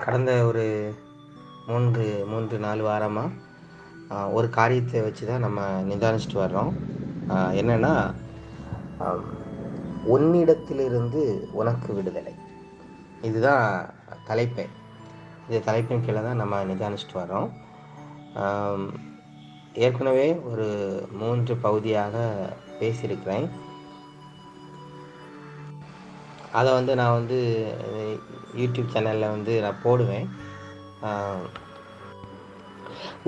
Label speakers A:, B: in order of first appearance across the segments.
A: கடந்த ஒரு 3-4 வாரமாக ஒரு காரியத்தை வச்சு தான் நம்ம நிதானிச்சுட்டு வர்றோம். என்னென்னா, உன்னிடத்திலிருந்து உனக்கு விடுதலை. இதுதான் தலைப்பே. இந்த தலைப்பின் கீழே தான் நம்ம நிதானிச்சுட்டு வர்றோம். ஏற்கனவே ஒரு 3 பகுதியாக பேசியிருக்கிறேன். அதை நான் யூடியூப் சேனலில் நான் போடுவேன்.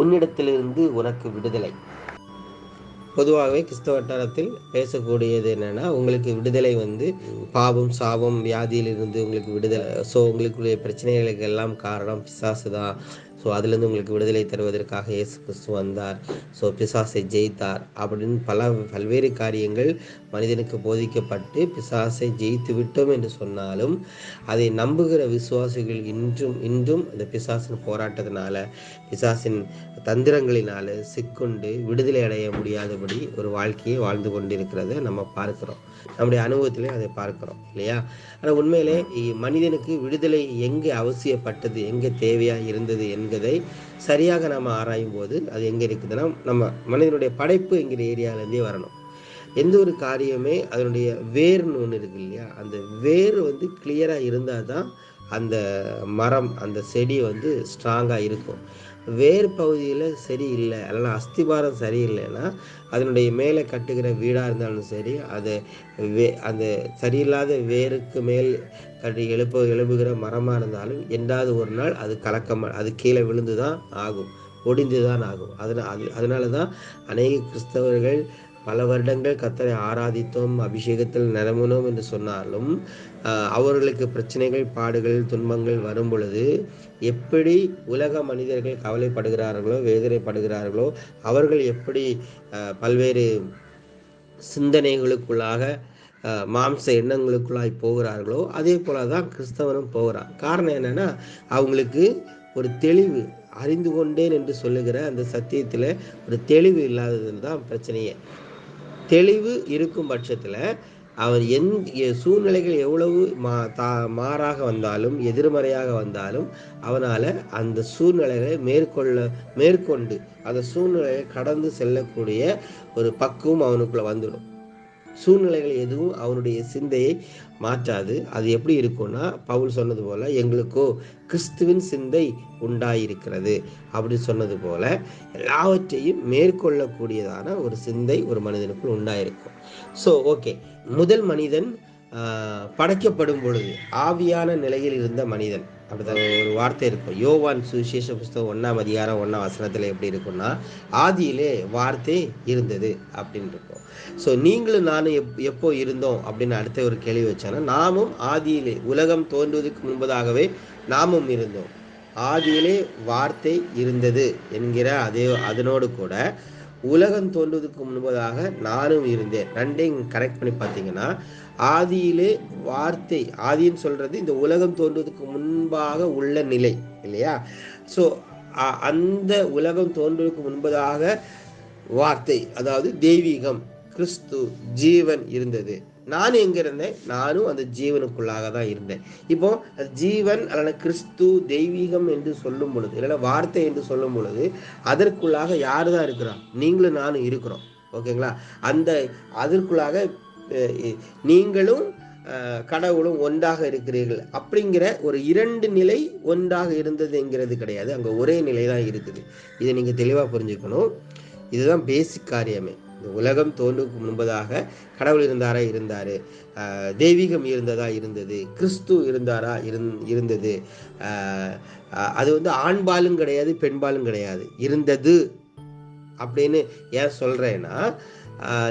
A: உன்னிடத்திலிருந்து உனக்கு விடுதலை. பொதுவாகவே கிறிஸ்தவ வட்டாரத்தில் பேசக்கூடியது என்னென்னா, உங்களுக்கு விடுதலை பாவம், சாபம், வியாதியிலிருந்து உங்களுக்கு விடுதலை. ஸோ உங்களுக்குரிய பிரச்சனைகளுக்கு எல்லாம் காரணம் பிசாசு தான். ஸோ அதுலேருந்து உங்களுக்கு விடுதலை தருவதற்காக இயேசு கிறிஸ்து வந்தார். ஸோ பிசாசை ஜெயித்தார் அப்படின்னு பல்வேறு காரியங்கள் மனிதனுக்கு போதிக்கப்பட்டு பிசாசை ஜெயித்து விட்டோம் என்று சொன்னாலும், அதை நம்புகிற விசுவாசிகள் இன்றும் அந்த பிசாசின் போராட்டத்தினால, பிசாசின் தந்திரங்களினால சிக்கொண்டு விடுதலை அடைய முடியாதபடி ஒரு வாழ்க்கையை வாழ்ந்து கொண்டிருக்கிறத நம்ம பார்க்கிறோம். நம்முடைய அனுபவத்திலே அதை பார்க்கிறோம் இல்லையா? ஆனால் உண்மையிலே மனிதனுக்கு விடுதலை எங்கே அவசியப்பட்டது, எங்கே தேவையாக இருந்தது என்பதை சரியாக நம்ம ஆராயும் போது அது எங்கே இருக்குதுன்னா, நம்ம மனிதனுடைய படைப்பு என்கிற ஏரியாவிலேருந்தே வரணும். எந்த ஒரு காரியமே அதனுடைய வேர்னு ஒன்று இருக்கு இல்லையா? அந்த வேர் கிளியராக இருந்தால் தான் அந்த மரம், அந்த செடி ஸ்ட்ராங்காக இருக்கும். வேர் பகுதியில் சரியில்லை, அதனால் அஸ்திபாரம் சரியில்லைன்னா அதனுடைய மேலே கட்டுகிற வீடாக இருந்தாலும் சரி, அந்த சரியில்லாத வேருக்கு மேல் கட்டி எழுப்புகிற மரமாக இருந்தாலும் என்றாவது ஒரு நாள் அது கீழே விழுந்து தான் ஆகும், ஒடிந்து தான் ஆகும். அதனால தான் அநேக கிறிஸ்தவர்கள் பல வருடங்கள் கர்த்தரை ஆராதித்தோம், அபிஷேகத்தில் நிரம்பினோம் என்று சொன்னாலும் அவர்களுக்கு பிரச்சனைகள், பாடுகள், துன்பங்கள் வரும் பொழுது எப்படி உலக மனிதர்கள் கவலைப்படுகிறார்களோ, வேதனைப்படுகிறார்களோ, அவர்கள் எப்படி பல்வேறு சிந்தனைகளுக்குள்ளாக, மாம்ச எண்ணங்களுக்குள்ளாய் போகிறார்களோ, அதே போல தான் கிறிஸ்தவனும் போகிறான். காரணம் என்னன்னா, அவங்களுக்கு ஒரு தெளிவு, அறிந்து கொண்டேன் என்று சொல்லுகிற அந்த சத்தியத்தில் ஒரு தெளிவு இல்லாதது தான் பிரச்சனையே. தெளிவு இருக்கும் பட்சத்தில் அவர் சூழ்நிலைகள் எவ்வளவு மாறாக வந்தாலும், எதிர்மறையாக வந்தாலும், அவனால் அந்த சூழ்நிலைகளை மேற்கொண்டு அந்த சூழ்நிலையை கடந்து செல்லக்கூடிய ஒரு பக்குவம் அவனுக்குள்ள வந்துடும். சூழ்நிலைகள் எதுவும் அவனுடைய சிந்தையை மாற்றாது. அது எப்படி இருக்கும்னா, பவுல் சொன்னது போல, எங்களுக்கோ கிறிஸ்துவின் சிந்தை உண்டாயிருக்கிறது அப்படி சொன்னது போல, எல்லாவற்றையும் மேற்கொள்ளக்கூடியதான ஒரு சிந்தை ஒரு மனிதனுக்குள் உண்டாயிருக்கும். ஸோ ஓகே, முதல் மனிதன் படைக்கப்படும் பொழுது ஆவியான நிலையில் இருந்த மனிதன், அப்படிதான் ஒரு வார்த்தை இருக்கும். யோவான் சுவிசேஷ புஸ்தகம் 1ஆம் அதிகாரம் 1ஆம் வசனத்தில் எப்படி இருக்குன்னா, ஆதியிலே வார்த்தை இருந்தது அப்படின்னு இருக்கும். ஸோ நீங்களும் நானும் எப்போ இருந்தோம் அப்படின்னு அடுத்த ஒரு கேள்வி வச்சானா, நாமும் ஆதியிலே, உலகம் தோன்றுவதற்கு முன்பதாகவே நாமும் இருந்தோம். ஆதியிலே வார்த்தை இருந்தது என்கிற அதனோடு கூட உலகம் தோன்றுவதற்கு முன்பதாக நானும் இருந்தேன். ரெண்டையும் கரெக்ட் பண்ணி பார்த்தீங்கன்னா, ஆதியிலே வார்த்தை, ஆதின்னு சொல்றது இந்த உலகம் தோன்றுவதற்கு முன்பாக உள்ள நிலை இல்லையா? ஸோ அந்த உலகம் தோன்றுவதற்கு முன்பதாக வார்த்தை, அதாவது தெய்வீகம், கிறிஸ்து, ஜீவன் இருந்தது. நான் எங்க இருந்தேன்? நானும் அந்த ஜீவனுக்குள்ளாக தான் இருந்தேன். இப்போ ஜீவன் அல்லது கிறிஸ்து, தெய்வீகம் என்று சொல்லும் பொழுது, இல்லைன்னா வார்த்தை என்று சொல்லும் பொழுது, அதற்குள்ளாக யாரு தான் இருக்கிறோம்? நீங்களும் நானும் இருக்கிறோம். ஓகேங்களா? அதற்குள்ளாக நீங்களும் கடவுளும் ஒன்றாக இருக்கிறீர்கள் அப்படிங்கிற ஒரு 2 நிலை ஒன்றாக இருந்ததுங்கிறது கிடையாது. அங்கே ஒரே நிலை தான் இருக்குது. இதை நீங்க தெளிவா புரிஞ்சுக்கணும். இதுதான் பேசிக் காரியமே. இந்த உலகம் தோன்றுவதற்கு முன்பதாக கடவுள் இருந்தாரு, தெய்வீகம் இருந்தது, கிறிஸ்து இருந்தது. அது ஆண்பாலும் கிடையாது, பெண்பாலும் கிடையாது, இருந்தது அப்படின்னு ஏன் சொல்றேன்னா,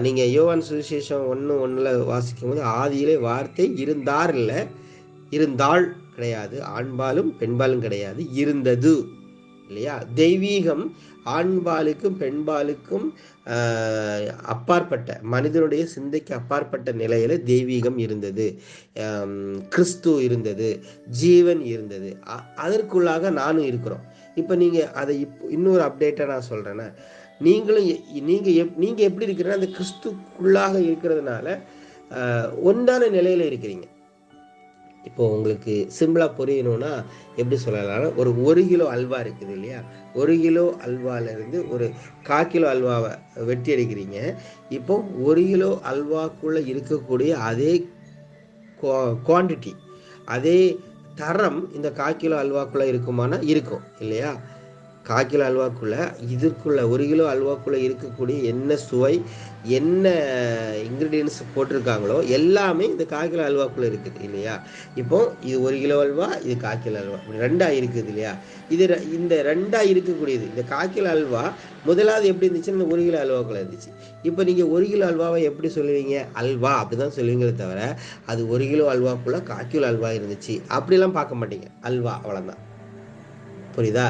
A: நீங்க யோவான் சுவிசேஷம் 1:1 வாசிக்கும் போது, ஆதியிலே வார்த்தை இருந்தார், இல்லை இருந்தாள் கிடையாது, ஆண்பாலும் பெண்பாலும் கிடையாது, இருந்தது இல்லையா? தெய்வீகம் ஆண்பாலுக்கும் பெண்பாலுக்கும் அப்பாற்பட்ட, மனிதனுடைய சிந்தைக்கு அப்பாற்பட்ட நிலையில தெய்வீகம் இருந்தது, கிறிஸ்து இருந்தது, ஜீவன் இருந்தது. அதற்குள்ளாக நானும் இருக்கிறோம். இப்போ நீங்க அதை இன்னொரு அப்டேட்டா நான் சொல்றேன்னா, நீங்க எப்படி இருக்கிறீங்கன்னா, அந்த கிறிஸ்துக்குள்ளாக இருக்கிறதுனால ஒன்றான நிலையில இருக்கிறீங்க. இப்போ உங்களுக்கு சிம்பிளாக புரியணும்னா எப்படி சொல்லலாம்னா, ஒரு கிலோ அல்வா இருக்குது இல்லையா, 1 கிலோ அல்வாலேருந்து ஒரு 1/4 கிலோ அல்வாவை வெட்டி எடுக்கிறீங்க. இப்போ 1 கிலோ அல்வாக்குள்ளே இருக்கக்கூடிய அதே குவான்டிட்டி, அதே தரம் இந்த 1/4 கிலோ அல்வாக்குள்ளே இருக்குமானா இருக்கும் இல்லையா. 1/4 கிலோ அல்வாக்குள்ள இதுக்குள்ள 1 கிலோ அல்வாக்குள்ள இருக்கக்கூடிய என்ன சுவை, என்ன இன்கிரீடியன்ஸ் போட்டிருக்காங்களோ எல்லாமே இந்த 1/4 கிலோ அல்வாக்குள்ள இருக்குது இல்லையா. இப்போ இது 1 கிலோ அல்வா, இது 1/4 கிலோ அல்வா, ரெண்டா இருக்குது இல்லையா. இது இந்த ரெண்டா இருக்கக்கூடியது, இந்த 1/4 கிலோ அல்வா முதலாவது எப்படி இருந்துச்சுன்னா இந்த 1 கிலோ அல்வாக்குள்ள இருந்துச்சு. இப்போ நீங்க 1 கிலோ அல்வாவை எப்படி சொல்லுவீங்க? அல்வா அப்படிதான் சொல்லுவீங்களே தவிர அது 1 கிலோ அல்வாக்குள்ள 1/4 கிலோ அல்வா இருந்துச்சு அப்படிலாம் பார்க்க மாட்டீங்க. அல்வா அவ்வளோதான். புரியுதா?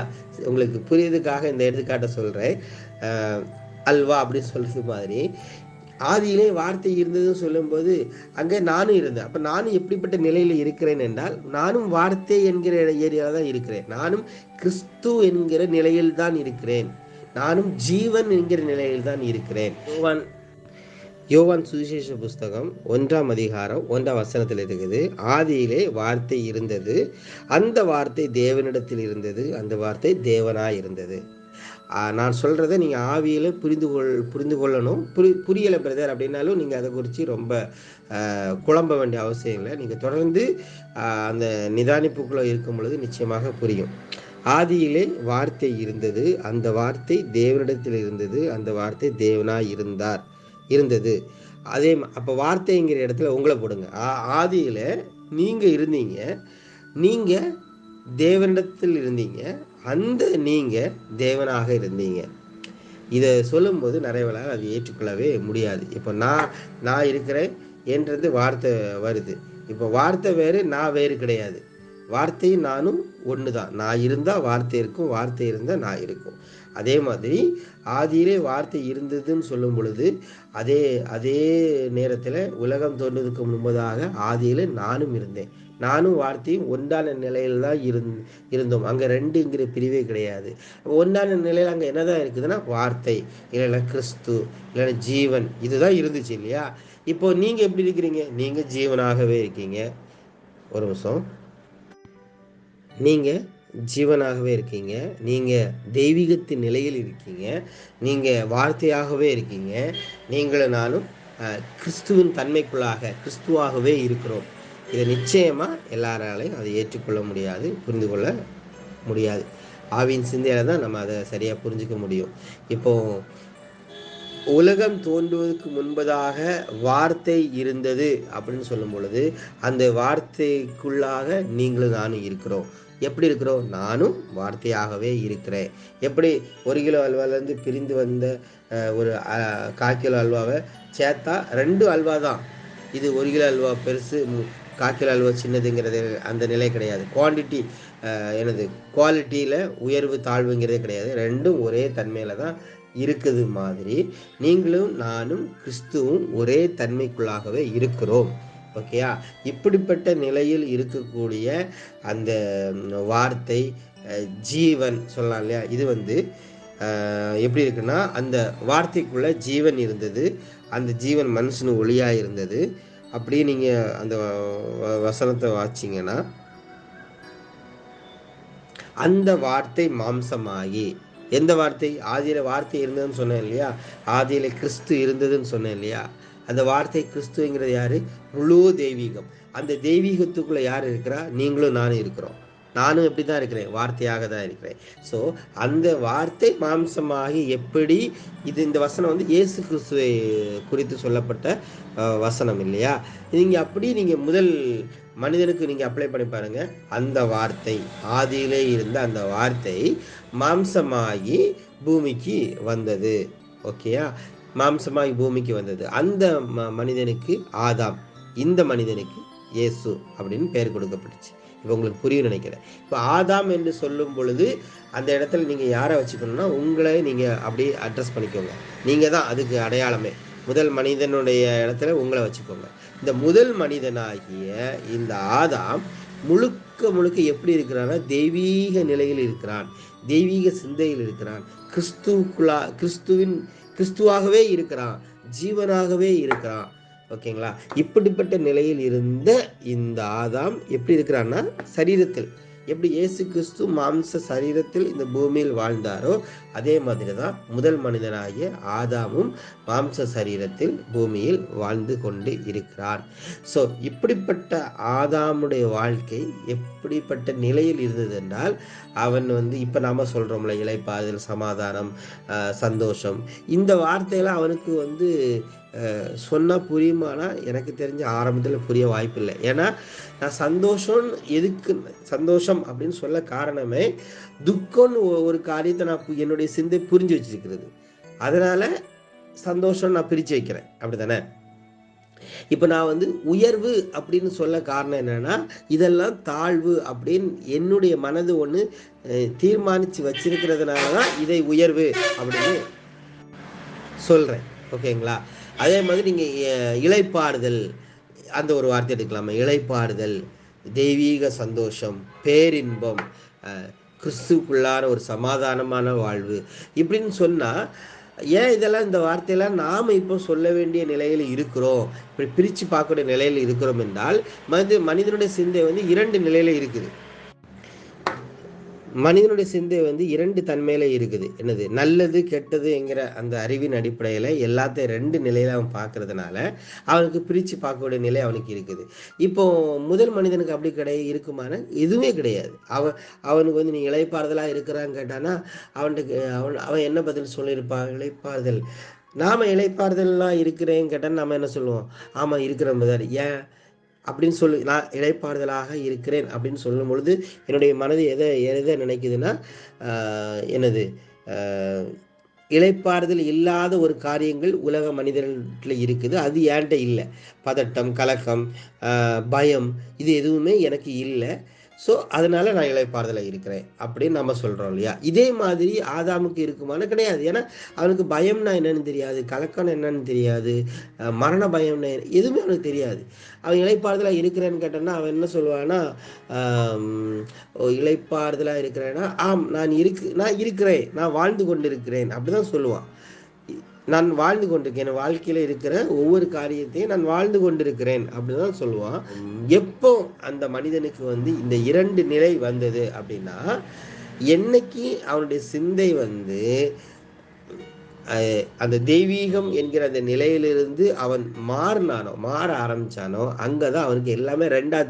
A: உங்களுக்கு புரியுதுக்காக இந்த எடுத்துக்காட்டை சொல்றேன். அல்வா அப்படின்னு சொல்றது மாதிரி ஆதியிலே வார்த்தை இருந்ததுன்னு சொல்லும்போது அங்கே நானும் இருந்தேன். அப்ப நானும் எப்படிப்பட்ட நிலையில இருக்கிறேன் என்றால், நானும் வார்த்தை என்கிற ஏரியால தான் இருக்கிறேன். நானும் கிறிஸ்து என்கிற நிலையில் தான் இருக்கிறேன். நானும் ஜீவன் என்கிற நிலையில் தான் இருக்கிறேன். யோவான் சுவிசேஷ புஸ்தகம் 1ஆம் அதிகாரம் 1ஆம் வசனத்தில் இருக்குது, ஆதியிலே வார்த்தை இருந்தது, அந்த வார்த்தை தேவனிடத்தில் இருந்தது, அந்த வார்த்தை தேவனாய் இருந்தது. நான் சொல்கிறத நீங்கள் ஆவியில் புரிந்து கொள்ளணும். புரியலை பிரதர் அப்படின்னாலும் நீங்கள் அதை குறித்து ரொம்ப குழம்ப வேண்டிய அவசியம் இல்லை. நீங்கள் தொடர்ந்து அந்த நிதானிப்புக்குள்ளே இருக்கும் பொழுது நிச்சயமாக புரியும். ஆதியிலே வார்த்தை இருந்தது, அந்த வார்த்தை தேவனிடத்தில் இருந்தது, அந்த வார்த்தை தேவனாய் இருந்தது. அதே அப்போ வார்த்தைங்கிற இடத்துல உங்களை போடுங்க. ஆதியில நீங்க இருந்தீங்க, நீங்க தேவனிடத்தில் இருந்தீங்க, அந்த நீங்க தேவனாக இருந்தீங்க. இதை சொல்லும்போது நிறையவளால் அதை ஏற்றுக்கொள்ளவே முடியாது. இப்போ நான் இருக்கிறேன் என்றது வார்த்தை வருது. இப்போ வார்த்தை வேறு, நான் வேறு கிடையாது. வார்த்தையும் நானும் ஒன்று தான். நான் இருந்தால் வார்த்தை இருக்கும், வார்த்தை இருந்தால் நான் இருக்கும். அதே மாதிரி ஆதியிலே வார்த்தை இருந்ததுன்னு சொல்லும் பொழுது அதே நேரத்தில் உலகம் தோன்றுவதற்கு முன்பதாக ஆதியிலே நானும் இருந்தேன். நானும் வார்த்தையும் ஒன்றான நிலையில் தான் இருந்தோம். அங்கே ரெண்டுங்கிற பிரிவே கிடையாது. ஒன்றான நிலையில் அங்கே என்னதான் இருக்குதுன்னா வார்த்தை, இல்லைன்னா கிறிஸ்து, இல்லைன்னா ஜீவன், இதுதான் இருந்துச்சு இல்லையா. இப்போ நீங்கள் எப்படி இருக்கிறீங்க? நீங்கள் ஜீவனாகவே இருக்கீங்க. ஒரு நிமிஷம். நீங்கள் ஜீவனாகவே இருக்கீங்க, நீங்கள் தெய்வீகத்தின் நிலையில் இருக்கீங்க, நீங்கள் வார்த்தையாகவே இருக்கீங்க. நீங்களும் நானும் கிறிஸ்துவின் தன்மைக்குள்ளாக கிறிஸ்துவாகவே இருக்கிறோம். இதை நிச்சயமாக எல்லாராலையும் அதை ஏற்றுக்கொள்ள முடியாது, புரிந்து கொள்ள முடியாது. ஆவியின் சிந்தையில் தான் நம்ம அதை சரியாக புரிஞ்சுக்க முடியும். இப்போ உலகம் தோன்றுவதற்கு முன்பதாக வார்த்தை இருந்தது அப்படின்னு சொல்லும் பொழுது அந்த வார்த்தைக்குள்ளாக நீங்களும் நானும் இருக்கிறோம். எப்படி இருக்கிறோம்? நானும் வார்த்தையாகவே இருக்கிறேன். எப்படி 1 கிலோ அல்வாலேருந்து பிரிந்து வந்த ஒரு 1/4 கிலோ அல்வாவை சேர்த்தா 2 அல்வா தான். இது 1 கிலோ அல்வா பெருசு, 1/4 கிலோ அல்வா சின்னதுங்கிறது அந்த நிலை கிடையாது. குவாலிட்டியில் உயர்வு தாழ்வுங்கிறதே கிடையாது. ரெண்டும் ஒரே தன்மையில் தான் இருக்குது. மாதிரி நீங்களும் நானும் கிறிஸ்துவும் ஒரே தன்மைக்குள்ளாகவே இருக்கிறோம். ஓகேயா? இப்படிப்பட்ட நிலையில் இருக்கக்கூடிய அந்த வார்த்தை ஜீவன் சொல்லலாம் இல்லையா. இது எப்படி இருக்குன்னா, அந்த வார்த்தைக்குள்ள ஜீவன் இருந்தது, அந்த ஜீவன் மனுஷனு ஒளியா இருந்தது. அப்படியே நீங்க அந்த வசனத்தை வாசிங்கன்னா, அந்த வார்த்தை மாம்சமாகி, எந்த வார்த்தை? ஆதியில வார்த்தை இருந்ததுன்னு சொன்னேன் இல்லையா, ஆதியில கிறிஸ்து இருந்ததுன்னு சொன்னேன் இல்லையா. அந்த வார்த்தை கிறிஸ்துங்கிறது யாரு? முழு தெய்வீகம். அந்த தெய்வீகத்துக்குள்ள யார் இருக்கிறா? நீங்களும் நானும் இருக்கிறோம். நானும் எப்படி தான் இருக்கிறேன்? வார்த்தையாக தான் இருக்கிறேன். ஸோ அந்த வார்த்தை மாம்சமாகி எப்படி இந்த வசனம் இயேசு கிறிஸ்துவை குறித்து சொல்லப்பட்ட வசனம் இல்லையா. நீங்கள் முதல் மனிதனுக்கு நீங்கள் அப்ளை பண்ணி பாருங்க. அந்த வார்த்தை, ஆதியிலே இருந்த அந்த வார்த்தை மாம்சமாகி பூமிக்கு வந்தது. ஓகேயா? மாம்சமாகி பூமிக்கு வந்தது. அந்த மனிதனுக்கு ஆதாம், இந்த மனிதனுக்கு இயேசு அப்படின்னு பெயர் கொடுக்கப்பட்டுச்சு. இப்போ உங்களுக்கு புரியும் நினைக்கிறேன். இப்போ ஆதாம் என்று சொல்லும் பொழுது அந்த இடத்துல நீங்கள் யாரை வச்சுக்கணும்னா, உங்களை நீங்கள் அப்படியே அட்ரஸ் பண்ணிக்கோங்க. நீங்கள் தான் அதுக்கு அடையாளமே. முதல் மனிதனுடைய இடத்துல உங்களை வச்சுக்கோங்க. இந்த முதல் மனிதனாகிய இந்த ஆதாம் முழுக்க எப்படி இருக்கிறான்னா, தெய்வீக நிலையில் இருக்கிறான், தெய்வீக சிந்தையில் இருக்கிறான், கிறிஸ்துவாகவே இருக்கிறான், ஜீவனாகவே இருக்கிறான். ஓகேங்களா? இப்படிப்பட்ட நிலையில் இருந்த இந்த ஆதாம் எப்படி இருக்கிறான்னா, சரீரத்தில் எப்படி இயேசு கிறிஸ்து மாம்ச சரீரத்தில் இந்த பூமியில் வாழ்ந்தாரோ அதே மாதிரி தான் முதல் மனிதனாகிய ஆதாமும் மாம்ச சரீரத்தில் பூமியில் வாழ்ந்து கொண்டு இருக்கிறார். ஸோ இப்படிப்பட்ட ஆதாமுடைய வாழ்க்கை எப்படிப்பட்ட நிலையில் இருந்தது என்றால், அவன் இப்போ நாம சொல்றோம்ல, இளைப்பாறுதல், சமாதானம், சந்தோஷம், இந்த வார்த்தையெல்லாம் அவனுக்கு சொன்னா புரியுமானா எனக்கு தெரிஞ்ச ஆரம்பத்தில் புரிய வாய்ப்பில்லை. ஏன்னா நான் சந்தோஷம் அப்படின்னு சொல்ல காரணமே, துக்கம்னு ஒரு காரியத்தை நான் என்னுடைய சிந்தை புரிஞ்சு வச்சிருக்கிறது. அதனால சந்தோஷம் நான் பிரிச்சு வைக்கிறேன். அப்படித்தானே? இப்ப நான் உயர்வு அப்படின்னு சொல்ல காரணம் என்னன்னா, இதெல்லாம் தாழ்வு அப்படின்னு என்னுடைய மனது ஒண்ணு தீர்மானிச்சு வச்சிருக்கிறதுனாலதான் இதை உயர்வு அப்படின்னு சொல்றேன். ஓகேங்களா? அதே மாதிரி நீங்க இளைப்பாறுதல் அந்த ஒரு வார்த்தை எடுக்கலாமா? இளைப்பாறுதல், தெய்வீக சந்தோஷம், பேரின்பம், கிறிஸ்துக்குள்ளான ஒரு சமாதானமான வாழ்வு இப்படின்னு சொன்னா, ஏன் இதெல்லாம் இந்த வார்த்தையெல்லாம் நாம இப்போ சொல்ல வேண்டிய நிலையில் இருக்கிறோம், இப்படி பிரிச்சு பார்க்கக்கூடிய நிலையில் இருக்கிறோம் என்றால், மனிதனுடைய சிந்தை 2 நிலையில இருக்குது. மனிதனுடைய சிந்தை 2 தன்மையில இருக்குது. என்னது? நல்லது கெட்டது என்கிற அந்த அறிவின் அடிப்படையில எல்லாத்தையும் 2 நிலையில அவன் பார்க்கறதுனால அவனுக்கு பிரிச்சு பார்க்கக்கூடிய நிலை அவனுக்கு இருக்குது. இப்போ முதல் மனிதனுக்கு அப்படி இருக்குமான எதுவுமே கிடையாது. அவனுக்கு நீ இளைப்பாறுதலா இருக்கிறான்னு கேட்டானா அவன் என்ன பதில் சொல்லியிருப்பான்? இளைப்பாறுதல். நாம இளைப்பாறுதல்லாம் இருக்கிறேன்னு கேட்டா நாம என்ன சொல்லுவோம்? ஆமா இருக்கிற மாதிரி. ஏன் அப்படின்னு சொல்லி நான் இளைப்பாறுதலாக இருக்கிறேன் அப்படின்னு சொல்லும் பொழுது என்னுடைய மனது எதை நினைக்குதுன்னா, என்னது இளைப்பாறுதல் இல்லாத ஒரு காரியங்கள் உலக மனிதர்கள இருக்குது, அது ஏன்ட்ட இல்லை. பதட்டம், கலக்கம், பயம், இது எதுவுமே எனக்கு இல்லை. ஸோ அதனால நான் இளைப்பாறுதலாக இருக்கிறேன் அப்படின்னு நம்ம சொல்கிறோம் இல்லையா? இதே மாதிரி ஆதாமுக்கு இருக்குமான்னு கிடையாது. ஏன்னா அவனுக்கு பயம்னா என்னன்னு தெரியாது, கலக்கம்னா என்னன்னு தெரியாது, மரண பயம்னா எதுவுமே அவனுக்கு தெரியாது. அவன் இளைப்பாறுதலாக இருக்கிறேன்னு கேட்டான்னா அவன் என்ன சொல்லுவான்னா, இளைப்பாறுதலாக இருக்கிறேன்னா, ஆம் நான் இருக்கிறேன், நான் வாழ்ந்து கொண்டு இருக்கிறேன் அப்படிதான் சொல்லுவான். நான் வாழ்ந்து கொண்டிருக்கேன், என் வாழ்க்கையில இருக்கிற ஒவ்வொரு காரியத்தையும் நான் வாழ்ந்து கொண்டிருக்கிறேன் அப்படிதான் சொல்லுவான். எப்போ அந்த மனிதனுக்கு இந்த 2 நிலை வந்தது அப்படின்னா, என்னைக்கு அவனுடைய சிந்தை அந்த தெய்வீகம் என்கிற அந்த நிலையிலிருந்து அவன் மாற ஆரம்பிச்சானோ, அங்கதான் அவனுக்கு எல்லாமே 2ஆ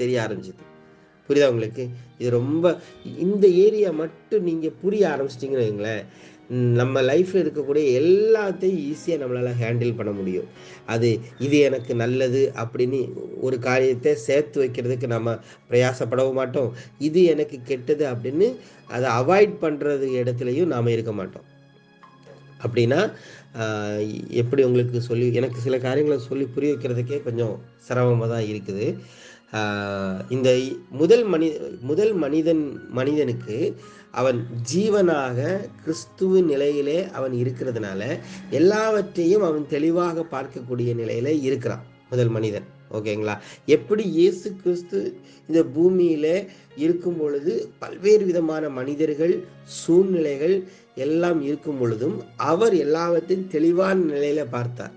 A: தெரிய ஆரம்பிச்சது. புரியுதா உங்களுக்கு? இது ரொம்ப இந்த ஏரியா மட்டும் நீங்க புரிய ஆரம்பிச்சிட்டீங்கன்னு வைங்களேன், நம்ம லைஃப்ல இருக்கக்கூடிய எல்லாத்தையும் ஈஸியாக நம்மளால ஹேண்டில் பண்ண முடியும். இது எனக்கு நல்லது அப்படின்னு ஒரு காரியத்தை சேர்த்து வைக்கிறதுக்கு நம்ம பிரயாசப்படவும் மாட்டோம். இது எனக்கு கெட்டது அப்படின்னு அதை அவாய்ட் பண்றது இடத்துலையும் நாம இருக்க மாட்டோம். அப்படின்னா எப்படி உங்களுக்கு எனக்கு சில காரியங்களை சொல்லி புரிய வைக்கிறதுக்கே கொஞ்சம் சிரமமாக தான் இருக்குது. இந்த முதல் மனிதனுக்கு அவன் ஜீவனாக கிறிஸ்துவின் நிலையிலே அவன் இருக்கிறதுனால எல்லாவற்றையும் அவன் தெளிவாக பார்க்கக்கூடிய நிலையில இருக்கிறான் முதல் மனிதன். ஓகேங்களா? எப்படி இயேசு கிறிஸ்து இந்த பூமியில இருக்கும் பொழுது பல்வேறு விதமான மனிதர்கள், சூழ்நிலைகள் எல்லாம் இருக்கும் பொழுதும் அவர் எல்லாவற்றையும் தெளிவான நிலையில பார்த்தார்.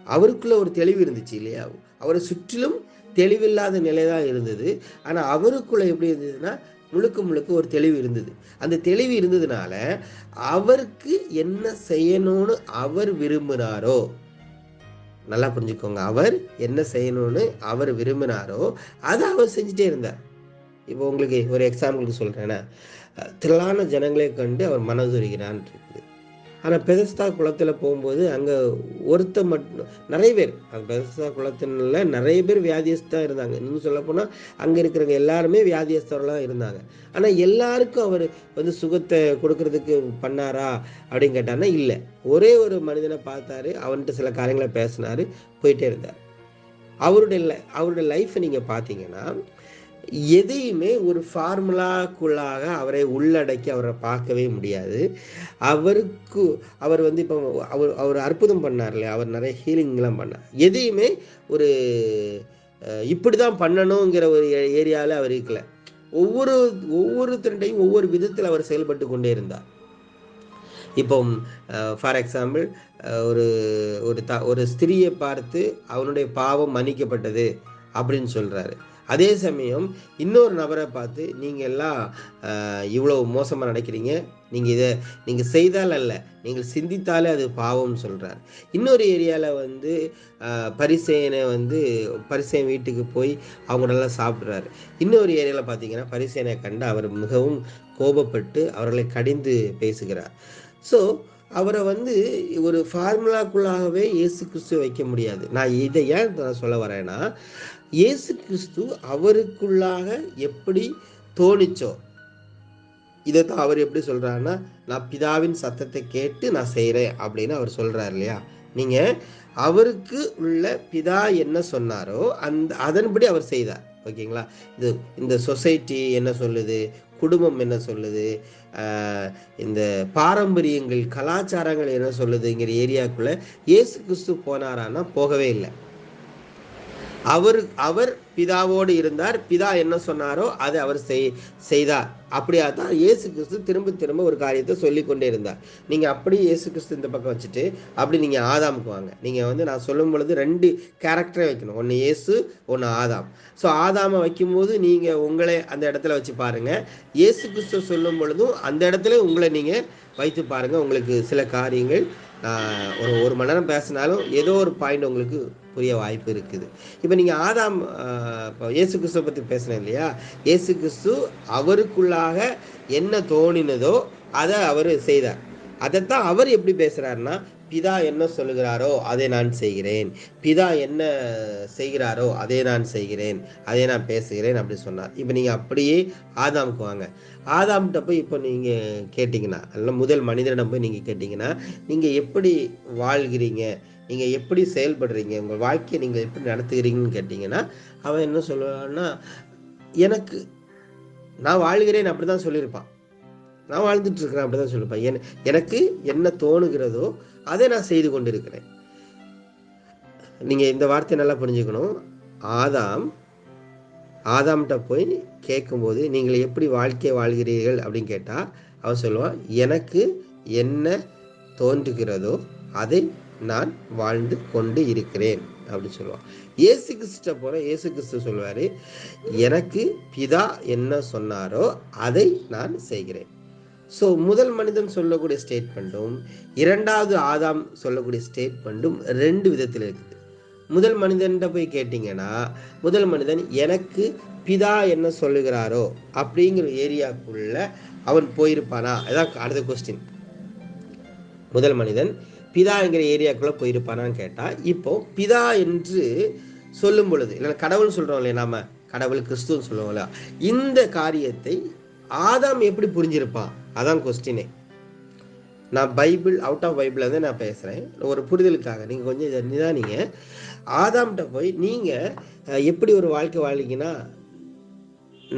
A: அவருக்குள்ள ஒரு தெளிவு இருந்துச்சு இல்லையா? அவரை சுற்றிலும் தெளிவில்லாத நிலைதான் இருந்தது. ஆனா அவருக்குள்ள எப்படி இருந்ததுன்னா, முழுக்க ஒரு தெளிவு இருந்தது. அந்த தெளிவு இருந்ததுனால அவருக்கு என்ன செய்யணும்னு அவர் விரும்பினாரோ, நல்லா புரிஞ்சுக்கோங்க, அவர் என்ன செய்யணும்னு அவர் விரும்பினாரோ அதை அவர் செஞ்சுட்டே இருந்தார். இப்போ உங்களுக்கு ஒரு எக்ஸாம்பிளுக்கு சொல்றேன்னா, திரளான ஜனங்களை கண்டு அவர் மனதுருகினான் இருக்குது. ஆனால் பெதஸ்தா குளத்தில் போகும்போது அங்கே மட்டும் நிறைய பேர், அந்த பெதஸ்தா குளத்தில நிறைய பேர் வியாதியஸ்தான் இருந்தாங்க. இன்னும் சொல்லப்போனால் அங்கே இருக்கிறவங்க எல்லாருமே வியாதியஸ்தர்களாக இருந்தாங்க. ஆனால் எல்லாருக்கும் அவர் சுகத்தை கொடுக்கறதுக்கு பண்ணாரா அப்படின்னு கேட்டார்னா இல்லை. ஒரே ஒரு மனிதனை பார்த்தாரு, அவன்கிட்ட சில காரியங்களை பேசினாரு, போயிட்டே இருந்தார். அவருடைய லைஃப்பை நீங்கள் பார்த்தீங்கன்னா எதையுமே ஒரு ஃபார்முலாக்குள்ளாக அவரை உள்ளடக்கி அவரை பார்க்கவே முடியாது. அவர் இப்போ அவர் அற்புதம் பண்ணார் இல்லையா? அவர் நிறைய ஹீலிங்லாம் பண்ணார். எதையுமே ஒரு இப்படிதான் பண்ணணுங்கிற ஒரு ஏரியாவில் அவர் இருக்கல. ஒவ்வொருத்தருடையும் ஒவ்வொரு விதத்தில் அவர் செயல்பட்டு கொண்டே இருந்தார். இப்போ ஃபார் எக்ஸாம்பிள் ஒரு ஒரு ஸ்திரியை பார்த்து அவனுடைய பாவம் மன்னிக்கப்பட்டது அப்படின்னு சொல்கிறாரு. அதே சமயம் இன்னொரு நபரை பார்த்து நீங்கள் எல்லாம் இவ்வளோ மோசமாக நடக்கிறீங்க, நீங்கள் செய்தால் அல்ல, நீங்கள் சிந்தித்தாலே அது பாவம்னு சொல்கிறார். இன்னொரு ஏரியாவில் பரிசேயன் வீட்டுக்கு போய் அவங்களெல்லாம் சாப்பிட்றாரு. இன்னொரு ஏரியாவில் பார்த்தீங்கன்னா பரிசேயனை கண்டு அவர் மிகவும் கோபப்பட்டு அவர்களை கடிந்து பேசுகிறார். ஸோ அவரை ஒரு ஃபார்முலாக்குள்ளாகவே இயேசு கிறிஸ்துவ வைக்க முடியாது. நான் இதை ஏன் சொல்ல வரேன்னா, இயேசு கிறிஸ்து அவருக்குள்ளாக எப்படி தோணிச்சோ இதைத்தான் அவர் எப்படி சொல்றாருன்னா, நான் பிதாவின் சத்தத்தை கேட்டு நான் செய்கிறேன் அப்படின்னு அவர் சொல்றாரு இல்லையா. நீங்க அவருக்கு உள்ள பிதா என்ன சொன்னாரோ அதன்படி அவர் செய்தார். ஓகேங்களா. இந்த சொசைட்டி என்ன சொல்லுது, குடும்பம் என்ன சொல்லுது, இந்த பாரம்பரியங்கள் கலாச்சாரங்கள் என்ன சொல்லுதுங்கிற ஏரியாக்குள்ள இயேசு கிறிஸ்து போனாரான்னா போகவே இல்லை. அவர் பிதாவோடு இருந்தார். பிதா என்ன சொன்னாரோ அதை அவர் செய்தார். அப்படியா தான் இயேசு கிறிஸ்து திரும்ப திரும்ப ஒரு காரியத்தை சொல்லி கொண்டே இருந்தார். நீங்கள் அப்படி இயேசு கிறிஸ்து இந்த பக்கம் வச்சுட்டு அப்படி நீங்கள் ஆதாமுக்கு வாங்க. நீங்கள் நான் சொல்லும் பொழுது 2 கேரக்டரை வைக்கணும். ஒன்று இயேசு, ஒன்று ஆதாம். ஸோ ஆதாமை வைக்கும்போது நீங்கள் உங்களை அந்த இடத்துல வச்சு பாருங்கள். இயேசு கிறிஸ்து சொல்லும் பொழுதும் அந்த இடத்துல உங்களை நீங்கள் வைத்து பாருங்கள். உங்களுக்கு சில காரியங்கள் ஒரு மணி நேரம் பேசினாலும் ஏதோ ஒரு பாயிண்ட் உங்களுக்கு புரிய வாய்ப்பு இருக்குது. இப்போ நீங்கள் ஆதாம் இயேசு கிறிஸ்துவை பற்றி பேசுனேன் இல்லையா. இயேசு கிறிஸ்து அவருக்குள்ளாக என்ன தோணினதோ அதை அவர் செய்தார். அதைத்தான் அவர் எப்படி பேசுகிறாருன்னா, பிதா என்ன சொல்லுகிறாரோ அதை நான் செய்கிறேன், பிதா என்ன செய்கிறாரோ அதை நான் செய்கிறேன், அதை நான் பேசுகிறேன் அப்படி சொன்னார். இப்போ நீங்கள் அப்படியே ஆதாமுக்கு வாங்க. ஆதாம்கிட்ட போய் இப்போ நீங்கள் கேட்டிங்கன்னா, அல்ல முதல் மனிதனிடம் போய் நீங்கள் கேட்டிங்கன்னா, நீங்கள் எப்படி வாழ்கிறீங்க, நீங்கள் எப்படி செயல்படுறீங்க, உங்கள் வாழ்க்கையை நீங்கள் எப்படி நடத்துகிறீங்கன்னு கேட்டிங்கன்னா, அவன் என்ன சொல்லுவான்னா, நான் வாழ்கிறேன் அப்படி தான் சொல்லியிருப்பான். நான் வாழ்ந்துட்டு இருக்கிறேன் அப்படிதான் சொல்லியிருப்பான். எனக்கு என்ன தோணுகிறதோ அதை நான் செய்து கொண்டிருக்கிறேன். நீங்க இந்த வார்த்தையை நல்லா புரிஞ்சுக்கணும். ஆதாம்கிட்ட போய் கேட்கும்போது நீங்கள் எப்படி வாழ்க்கையை வாழ்கிறீர்கள் அப்படின்னு கேட்டா அவன் சொல்லுவான், எனக்கு என்ன தோன்றுகிறதோ அதை நான் வாழ்ந்து கொண்டு இருக்கிறேன் அப்படின்னு சொல்லுவான். இயேசு கிறிஸ்துட்ட போற இயேசு கிறிஸ்து சொல்லுவாரு, எனக்கு பிதா என்ன சொன்னாரோ அதை நான் செய்கிறேன். ஸோ முதல் மனிதன் சொல்லக்கூடிய ஸ்டேட்மெண்ட்டும் இரண்டாவது ஆதாம் சொல்லக்கூடிய ஸ்டேட்மெண்ட்டும் 2 விதத்தில் இருக்குது. முதல் மனிதன்கிட்ட போய் கேட்டிங்கன்னா, முதல் மனிதன் எனக்கு பிதா என்ன சொல்லுகிறாரோ அப்படிங்கிற ஏரியாக்குள்ள அவன் போயிருப்பானா, அதான் அடுத்த கொஸ்டின். முதல் மனிதன் பிதாங்கிற ஏரியாக்குள்ள போயிருப்பானான்னு கேட்டா, இப்போ பிதா என்று சொல்லும் பொழுது, இல்லை கடவுள் சொல்றோம் இல்லையா, நாம கடவுள் கிறிஸ்துன்னு சொல்லுவோம்ல, இந்த காரியத்தை ஆதாம் எப்படி புரிஞ்சிருப்பான், அதான் கொஸ்டினே. நான் அவுட் ஆஃப் பைபிள் நான் பேசுறேன் ஒரு புரிதலுக்காக. நீங்க கொஞ்சம் இதை நிதானிங்க. ஆதாம்கிட்ட போய் நீங்க எப்படி ஒரு வாழ்க்கை வாழ்க்கீங்கன்னா,